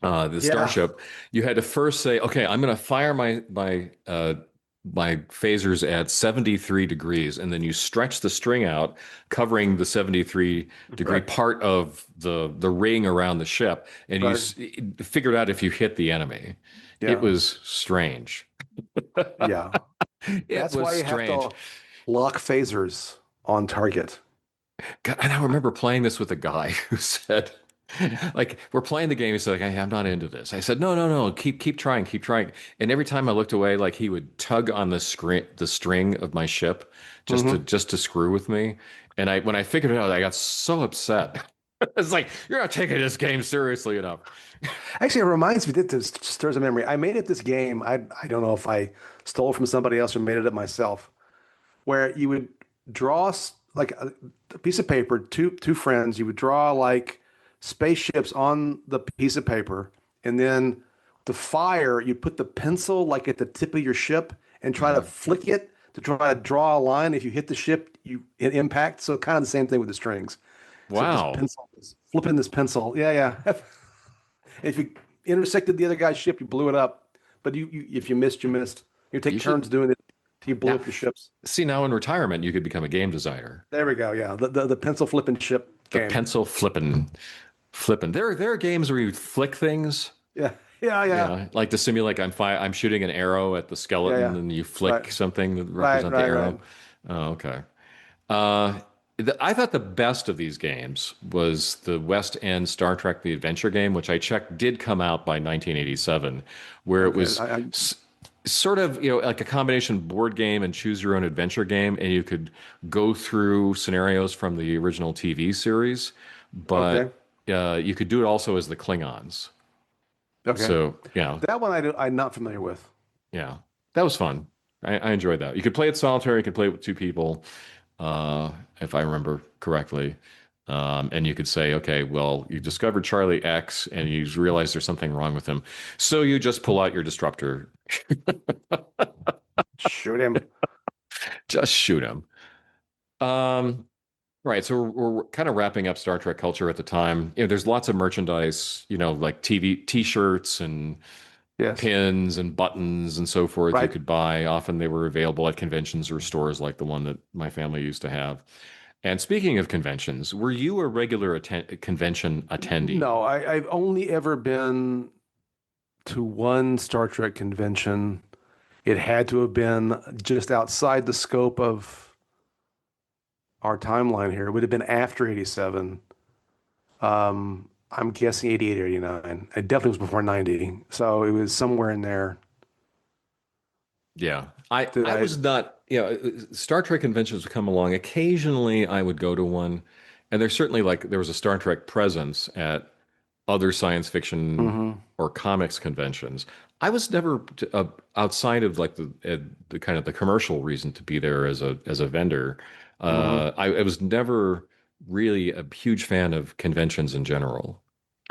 Speaker 1: the
Speaker 2: Yeah.
Speaker 1: starship, you had to first say, "Okay, I'm going to fire my phasers at 73 degrees," and then you stretch the string out, covering the 73-degree
Speaker 2: Right.
Speaker 1: part of the ring around the ship, and
Speaker 2: Right.
Speaker 1: figured out if you hit the enemy. It
Speaker 2: Yeah.
Speaker 1: was strange.
Speaker 2: Yeah.
Speaker 1: It
Speaker 2: That's
Speaker 1: was
Speaker 2: why you have
Speaker 1: strange.
Speaker 2: to lock phasers on target.
Speaker 1: God, and I remember playing this with a guy who said, like, we're playing the game. He's like, I'm not into this. I said, no, no, no, keep trying, keep trying. And every time I looked away, like he would tug on the string of my ship
Speaker 2: Hmm.
Speaker 1: just to screw with me. And when I figured it out, I got so upset. It's like, you're not taking this game seriously enough.
Speaker 2: Actually, it reminds me that this stirs a memory. I made it this game. I don't know if I stole it from somebody else or made it up myself, where you would draw like a piece of paper, two friends. You would draw like spaceships on the piece of paper, and then the fire, you put the pencil like at the tip of your ship and try to
Speaker 1: Mhm.
Speaker 2: flick it to try to draw a line. If you hit the ship, it impacts. So kind of the same thing with the strings. So this
Speaker 1: Wow.
Speaker 2: pencil, flipping this pencil. Yeah, yeah. If you intersected the other guy's ship, you blew it up. But if you missed, you missed. You
Speaker 1: You
Speaker 2: take turns
Speaker 1: should
Speaker 2: doing it till you blew
Speaker 1: now
Speaker 2: up your ships.
Speaker 1: see now in retirement, you could become a game designer.
Speaker 2: There we go. Yeah, the pencil flipping ship
Speaker 1: The
Speaker 2: game.
Speaker 1: pencil flipping. There are games where you flick things.
Speaker 2: Yeah, yeah, yeah,
Speaker 1: Yeah, like to simulate I'm shooting an arrow at the
Speaker 2: yeah,
Speaker 1: skeleton
Speaker 2: yeah.
Speaker 1: and you
Speaker 2: Right,
Speaker 1: flick something to
Speaker 2: right,
Speaker 1: represent the
Speaker 2: right, right.
Speaker 1: arrow. Oh, okay. Uh, I thought the best of these games was the West End Star Trek The Adventure game, which I checked did come out by 1987, where it
Speaker 2: Okay,
Speaker 1: was sort of, like a combination board game and choose your own adventure game, and you could go through scenarios from the original TV series,
Speaker 2: okay,
Speaker 1: but you could do it also as the Klingons.
Speaker 2: okay.
Speaker 1: So, yeah.
Speaker 2: That one I'm not familiar with.
Speaker 1: Yeah, that was fun. I enjoyed that. You could play it solitary, you could play it with two people, if I remember correctly. And you could say, okay, well, you discovered Charlie X and you realize there's something wrong with him. So you just pull out your disruptor,
Speaker 2: Shoot him.
Speaker 1: just shoot him. Um, right. So we're kind of wrapping up Star Trek culture at the time. There's lots of merchandise, like TV, T-shirts and
Speaker 2: Yes.
Speaker 1: pins and buttons and so forth you
Speaker 2: Right.
Speaker 1: could buy. Often they were available at conventions or stores like the one that my family used to have. And speaking of conventions, were you a regular convention attendee?
Speaker 2: No, I've only ever been to one Star Trek convention. It had to have been just outside the scope of our timeline here. It would have been after 87. I'm guessing 88 or 89. It definitely was before 90. So it was somewhere in there.
Speaker 1: Yeah. I
Speaker 2: Did
Speaker 1: I
Speaker 2: I?
Speaker 1: was not, Star Trek conventions would come along. Occasionally I would go to one, and there's certainly like there was a Star Trek presence at other science fiction
Speaker 2: Hmm.
Speaker 1: or comics conventions. I was never outside of like the kind of the commercial reason to be there as a vendor.
Speaker 2: Hmm.
Speaker 1: I was never really a huge fan of conventions in general.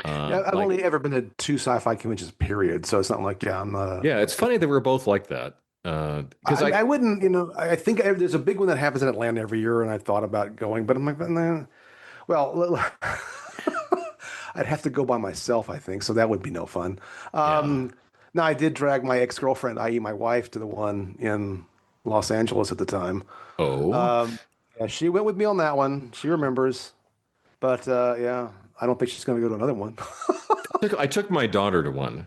Speaker 2: Yeah, I've
Speaker 1: Like,
Speaker 2: only ever been to two sci-fi conventions, period. So it's not like, yeah, I'm not
Speaker 1: yeah, it's funny that we're both like that. Because
Speaker 2: I wouldn't, I think there's a big one that happens in Atlanta every year, and I thought about going, but I'm like, nah. Well, I'd have to go by myself, I think, so that would be no fun.
Speaker 1: Yeah.
Speaker 2: Um, Now, I did drag my ex-girlfriend, i.e., my wife, to the one in Los Angeles at the time.
Speaker 1: Oh,
Speaker 2: Um, yeah, she went with me on that one. She remembers, but yeah, I don't think she's going to go to another one.
Speaker 1: I took my daughter to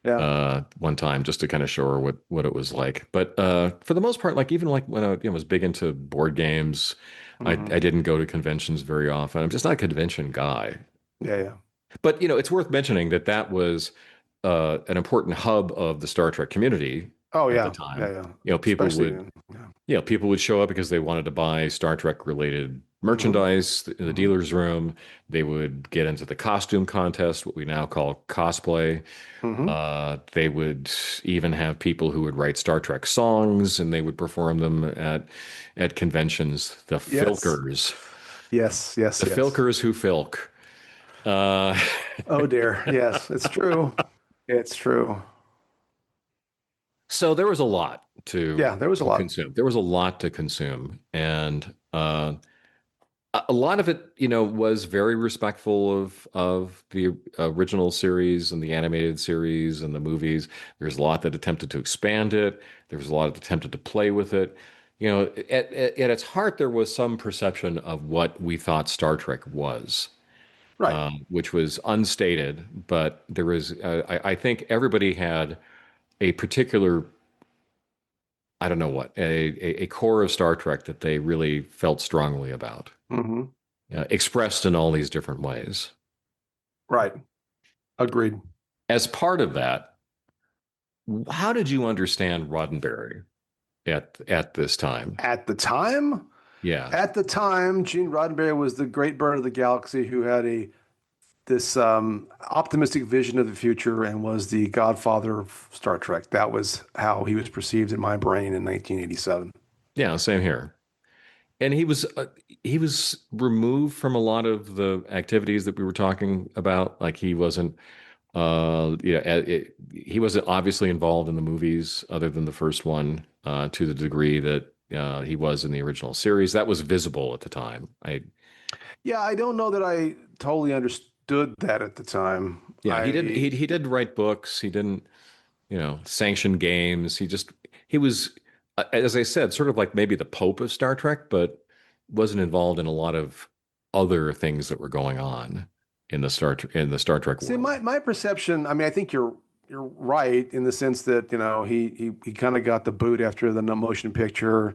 Speaker 2: Yeah.
Speaker 1: one time just to kind of show her what it was like. But for the most part, like even like when I was big into board games, I
Speaker 2: Hmm.
Speaker 1: didn't go to conventions very often. I'm just not a convention guy.
Speaker 2: Yeah, yeah.
Speaker 1: But it's worth mentioning that that was an important hub of the Star Trek community
Speaker 2: Oh,
Speaker 1: at the
Speaker 2: yeah,
Speaker 1: time.
Speaker 2: yeah, yeah.
Speaker 1: People
Speaker 2: Especially,
Speaker 1: would
Speaker 2: yeah.
Speaker 1: people would show up because they wanted to buy Star Trek related
Speaker 2: Hmm.
Speaker 1: merchandise in the
Speaker 2: Hmm.
Speaker 1: dealer's room. They would get into the costume contest, what we now call cosplay.
Speaker 2: Hmm.
Speaker 1: They would even have people who would write Star Trek songs and they would perform them at conventions.
Speaker 2: Yes, yes, yes,
Speaker 1: The
Speaker 2: yes.
Speaker 1: Filkers who Filk. Uh,
Speaker 2: Oh dear. Yes, it's true. It's true.
Speaker 1: so there was a lot
Speaker 2: Yeah, there was a
Speaker 1: to
Speaker 2: lot.
Speaker 1: consume. There was a lot to consume, and a lot of it, was very respectful of the original series and the animated series and the movies. There's a lot that attempted to expand it. There was a lot that attempted to play with it. At its heart, there was some perception of what we thought Star Trek was,
Speaker 2: Right.
Speaker 1: which was unstated. But there was, I think, everybody had a particular, I don't know what, a core of Star Trek that they really felt strongly about,
Speaker 2: Hmm.
Speaker 1: expressed in all these different ways.
Speaker 2: Right. Agreed.
Speaker 1: As part of that, how did you understand Roddenberry at this time?
Speaker 2: At the time,
Speaker 1: Yeah,
Speaker 2: Gene Roddenberry was the great bird of the galaxy who had a this optimistic vision of the future and was the godfather of Star Trek. That was how he was perceived in my brain in 1987.
Speaker 1: yeah, same here. And he was removed from a lot of the activities that we were talking about. Like he wasn't, he wasn't obviously involved in the movies other than the first one to the degree that he was in the original series. That was visible at the time.
Speaker 2: Yeah, I don't know that I totally understood that at the time.
Speaker 1: Yeah, he did write books. He didn't, sanction games. He was, as I said, sort of like maybe the Pope of Star Trek, but wasn't involved in a lot of other things that were going on in the Star Trek
Speaker 2: See,
Speaker 1: world.
Speaker 2: my perception, I mean, I think you're right in the sense that, he kind of got the boot after the no motion picture.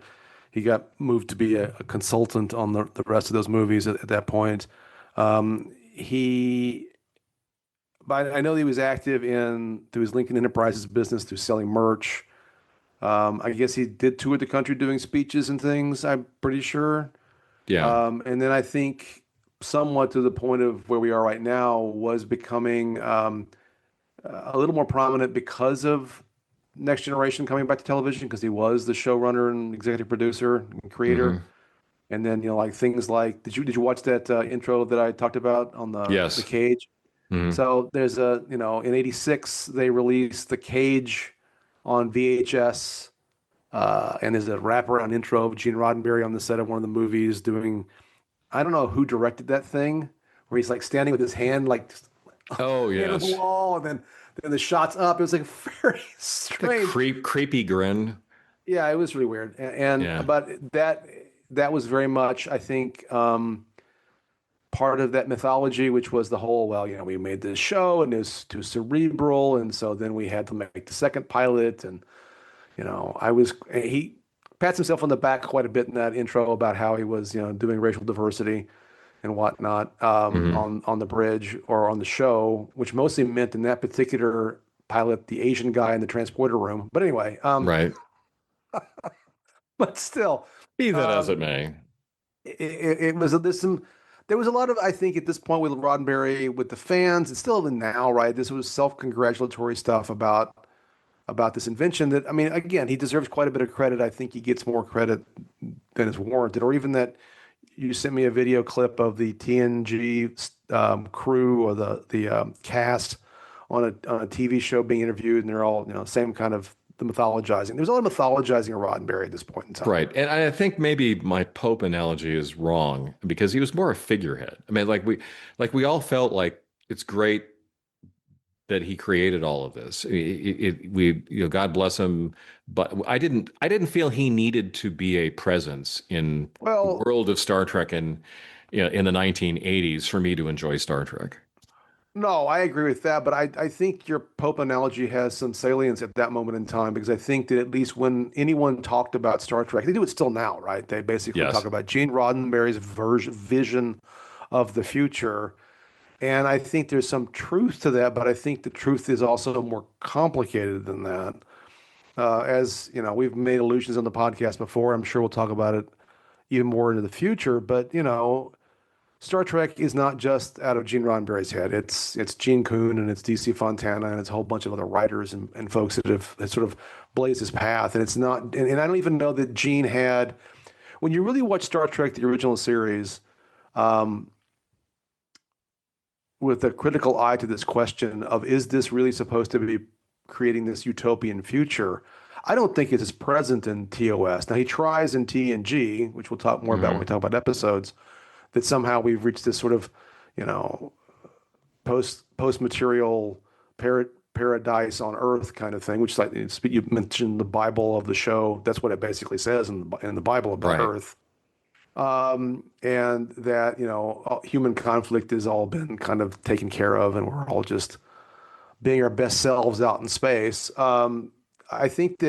Speaker 2: He got moved to be a consultant on the rest of those movies at that point. He But I know he was active through his Lincoln Enterprises business, through selling merch. I guess he did tour the country doing speeches and things, I'm pretty sure.
Speaker 1: Yeah.
Speaker 2: And then I think somewhat to the point of where we are right now was becoming a little more prominent because of Next Generation coming back to television, because he was the showrunner and executive producer and creator.
Speaker 1: Hmm.
Speaker 2: And then, like things like, did you watch that intro that I talked about on the
Speaker 1: Yes.
Speaker 2: cage?
Speaker 1: Hmm.
Speaker 2: So there's in '86 they released The Cage on VHS, and there's a wraparound intro of Gene Roddenberry on the set of one of the movies doing, I don't know who directed that thing, where he's like standing with his hand like
Speaker 1: Oh,
Speaker 2: hand on the
Speaker 1: yes.
Speaker 2: wall, and then the shots up. It was like very
Speaker 1: The
Speaker 2: strange.
Speaker 1: creepy grin.
Speaker 2: Yeah, it was really weird,
Speaker 1: Yeah.
Speaker 2: but that was very much, I think, part of that mythology, which was the whole, well, we made this show and it's too cerebral, and so then we had to make the second pilot, and he pats himself on the back quite a bit in that intro about how he was, doing racial diversity and whatnot,
Speaker 1: Hmm.
Speaker 2: on the bridge or on the show, which mostly meant in that particular pilot the Asian guy in the transporter room. But anyway,
Speaker 1: Right.
Speaker 2: but still,
Speaker 1: Be that as
Speaker 2: um,
Speaker 1: it may.
Speaker 2: it was there was a lot of, I think, at this point with Roddenberry, with the fans, and still even now, right? This was self-congratulatory stuff about this invention that, I mean, again, he deserves quite a bit of credit. I think he gets more credit than is warranted, or even that you sent me a video clip of the TNG crew or the cast on a TV show being interviewed, and they're all, same kind of the mythologizing. There's a lot of mythologizing of Roddenberry at this point in time.
Speaker 1: Right. And I think maybe my Pope analogy is wrong because he was more a figurehead. I mean, like we all felt like it's great that he created all of this. God bless him, but I didn't feel he needed to be a presence in the
Speaker 2: Well,
Speaker 1: world of Star Trek in the 1980s for me to enjoy Star Trek.
Speaker 2: no, I agree with that, but I think your Pope analogy has some salience at that moment in time because I think that at least when anyone talked about Star Trek, they do it still now, right? They basically talk
Speaker 1: Yes.
Speaker 2: about Gene Roddenberry's vision of the future. And I think there's some truth to that, but I think the truth is also more complicated than that. As you know, we've made allusions on the podcast before. I'm sure we'll talk about it even more into the future. But Star Trek is not just out of Gene Roddenberry's head. It's Gene Coon and it's DC Fontana and it's a whole bunch of other writers and folks that sort of blazed his path. And it's not. And I don't even know that Gene had. When you really watch Star Trek, the original series, um, with a critical eye to this question of is this really supposed to be creating this utopian future? I don't think it is present in TOS. Now he tries in TNG, which we'll talk more about when we
Speaker 1: Hmm.
Speaker 2: talk about episodes, that somehow we've reached this sort of, you know, post material paradise on Earth kind of thing, which is like you mentioned the Bible of the show. That's what it basically says in the Bible about
Speaker 1: Right.
Speaker 2: Earth. And that, human conflict has all been kind of taken care of, and we're all just being our best selves out in space. I think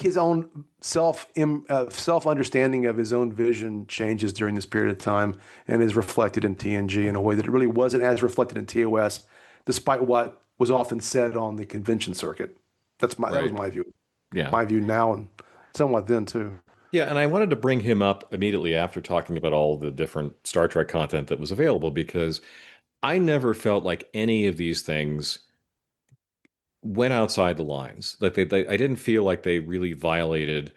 Speaker 2: his own self understanding of his own vision changes during this period of time and is reflected in TNG in a way that it really wasn't as reflected in TOS, despite what was often said on the convention circuit. That was
Speaker 1: Right.
Speaker 2: my view.
Speaker 1: Yeah.
Speaker 2: My view now and somewhat then too.
Speaker 1: Yeah, and I wanted to bring him up immediately after talking about all the different Star Trek content that was available because I never felt like any of these things went outside the lines. Like I didn't feel like they really violated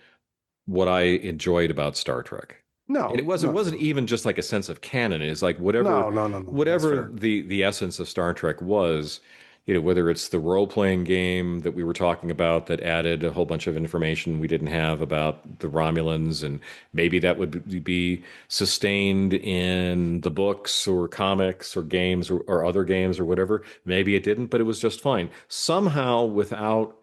Speaker 1: what I enjoyed about Star Trek. And it
Speaker 2: No,
Speaker 1: wasn't
Speaker 2: no,
Speaker 1: it wasn't even just like a sense of canon. It's like
Speaker 2: no, no, no, no. That's
Speaker 1: whatever
Speaker 2: fair.
Speaker 1: the essence of Star Trek was, whether it's the role-playing game that we were talking about that added a whole bunch of information we didn't have about the Romulans, and maybe that would be sustained in the books or comics or games or other games or whatever. Maybe it didn't, but it was just fine. Somehow, without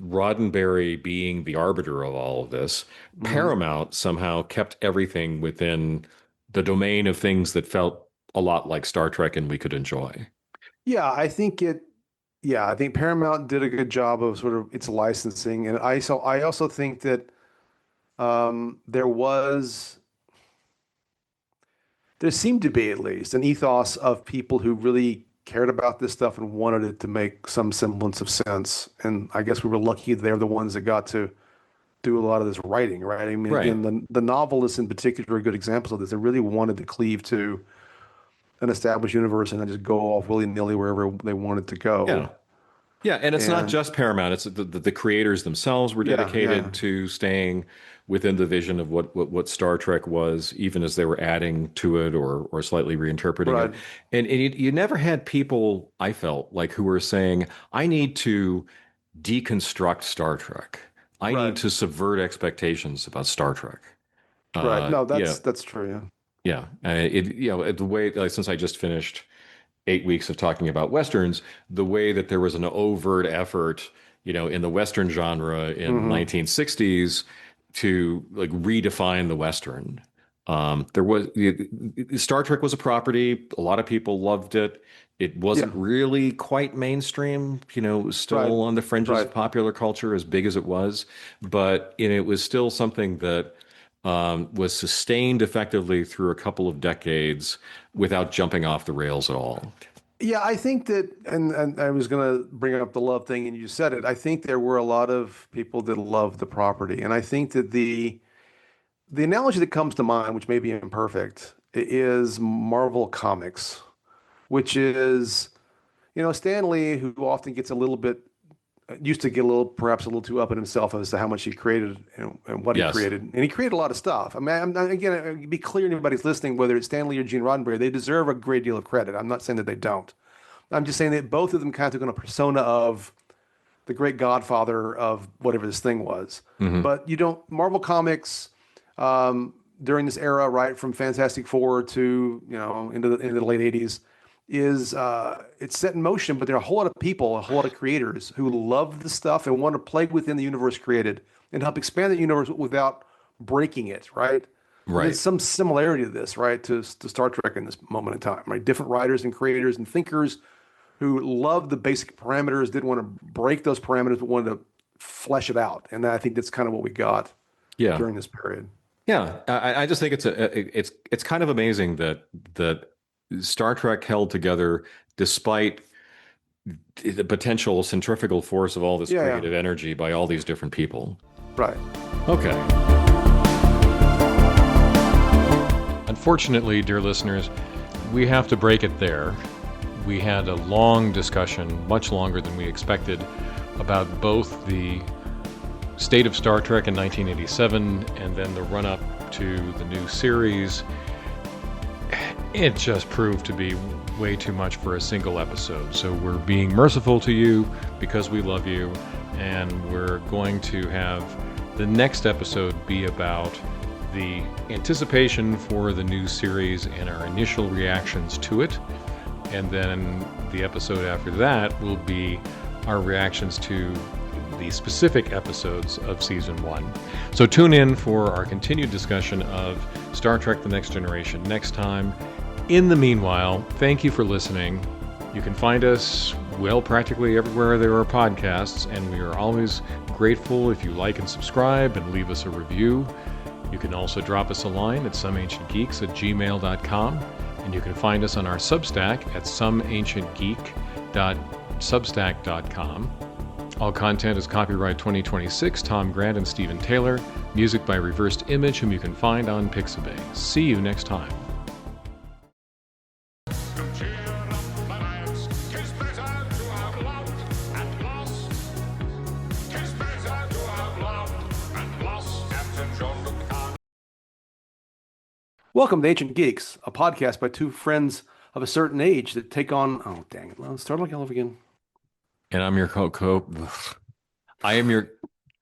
Speaker 1: Roddenberry being the arbiter of all of this,
Speaker 2: Mhm.
Speaker 1: Paramount somehow kept everything within the domain of things that felt a lot like Star Trek and we could enjoy.
Speaker 2: Yeah, I think Paramount did a good job of sort of its licensing, and I also think that there seemed to be at least an ethos of people who really cared about this stuff and wanted it to make some semblance of sense. And I guess we were lucky they're the ones that got to do a lot of this writing, right? I mean,
Speaker 1: Right.
Speaker 2: again, the novelists in particular are good examples of this. They really wanted to cleave to an established universe and then just go off willy-nilly wherever they wanted to
Speaker 1: Yeah.
Speaker 2: go.
Speaker 1: Yeah, and it's not
Speaker 2: And
Speaker 1: just Paramount. It's the creators themselves were
Speaker 2: yeah, yeah,
Speaker 1: dedicated to staying within the vision of what Star Trek was, even as they were adding to it or slightly reinterpreting it.
Speaker 2: right,
Speaker 1: And you never had people, I felt like, who were saying, "I need to deconstruct Star Trek. I need
Speaker 2: right,
Speaker 1: to subvert expectations about Star Trek."
Speaker 2: right. No,
Speaker 1: Yeah,
Speaker 2: that's true. Yeah.
Speaker 1: yeah. The way like, since I just finished 8 weeks of talking about Westerns, the way that there was an overt effort, in the Western genre in the
Speaker 2: Hmm.
Speaker 1: 1960s to like redefine the Western. Star Trek was a property. A lot of people loved it. It wasn't
Speaker 2: Yeah.
Speaker 1: really quite mainstream, it was
Speaker 2: Right.
Speaker 1: still on the fringes
Speaker 2: Right.
Speaker 1: of popular culture as big as it was, but it was still something that was sustained effectively through a couple of decades without jumping off the rails at all.
Speaker 2: Yeah, I think that, and I was going to bring up the love thing, and you said it. I think there were a lot of people that loved the property, and I think that the analogy that comes to mind, which may be imperfect, is Marvel Comics, which is, Stan Lee, who often gets a little bit used to get perhaps a little too up in himself as to how much he created and what he
Speaker 1: Yes.
Speaker 2: created, and he created a lot of stuff. I mean, again, be clear to anybody listening, whether it's Stan Lee or Gene Roddenberry, they deserve a great deal of credit. I'm not saying that they don't. I'm just saying that both of them kind of took on a persona of the great godfather of whatever this thing was.
Speaker 1: Hmm.
Speaker 2: But you don't Marvel Comics during this era, right, from Fantastic Four to into the late '80s, is it's set in motion. But there are a whole lot of people, a whole lot of creators who love the stuff and want to play within the universe created and help expand the universe without breaking it, right? And there's
Speaker 1: Right.
Speaker 2: some similarity to this, right, to Star Trek in this moment in time, right? Different writers and creators and thinkers who loved the basic parameters, didn't want to break those parameters, but wanted to flesh it out. And I think that's kind of what we got
Speaker 1: Yeah.
Speaker 2: during this period.
Speaker 1: Yeah. I just think it's kind of amazing that Star Trek held together despite the potential centrifugal force of all this
Speaker 2: Yeah, yeah,
Speaker 1: creative energy by all these different people.
Speaker 2: right.
Speaker 1: Okay. Unfortunately, dear listeners, we have to break it there. We had a long discussion, much longer than we expected, about both the state of Star Trek in 1987 and then the run up to the new series. It just proved to be way too much for a single episode. So we're being merciful to you because we love you, and we're going to have the next episode be about the anticipation for the new series and our initial reactions to it. And then the episode after that will be our reactions to the specific episodes of season 1. So tune in for our continued discussion of Star Trek: The Next Generation next time. In the meanwhile, thank you for listening. You can find us, well, practically everywhere there are podcasts, and we are always grateful if you like and subscribe and leave us a review. You can also drop us a line at someancientgeeks@gmail.com, and you can find us on our Substack at someancientgeek.substack.com. All content is copyright 2026, Tom Grant and Stephen Taylor. Music by Reversed Image, whom you can find on Pixabay. See you next time.
Speaker 2: Welcome to Ancient Geeks, a podcast by two friends of a certain age that take on. Oh, dang it. Let's start like all over again.
Speaker 1: And I'm your co. I am your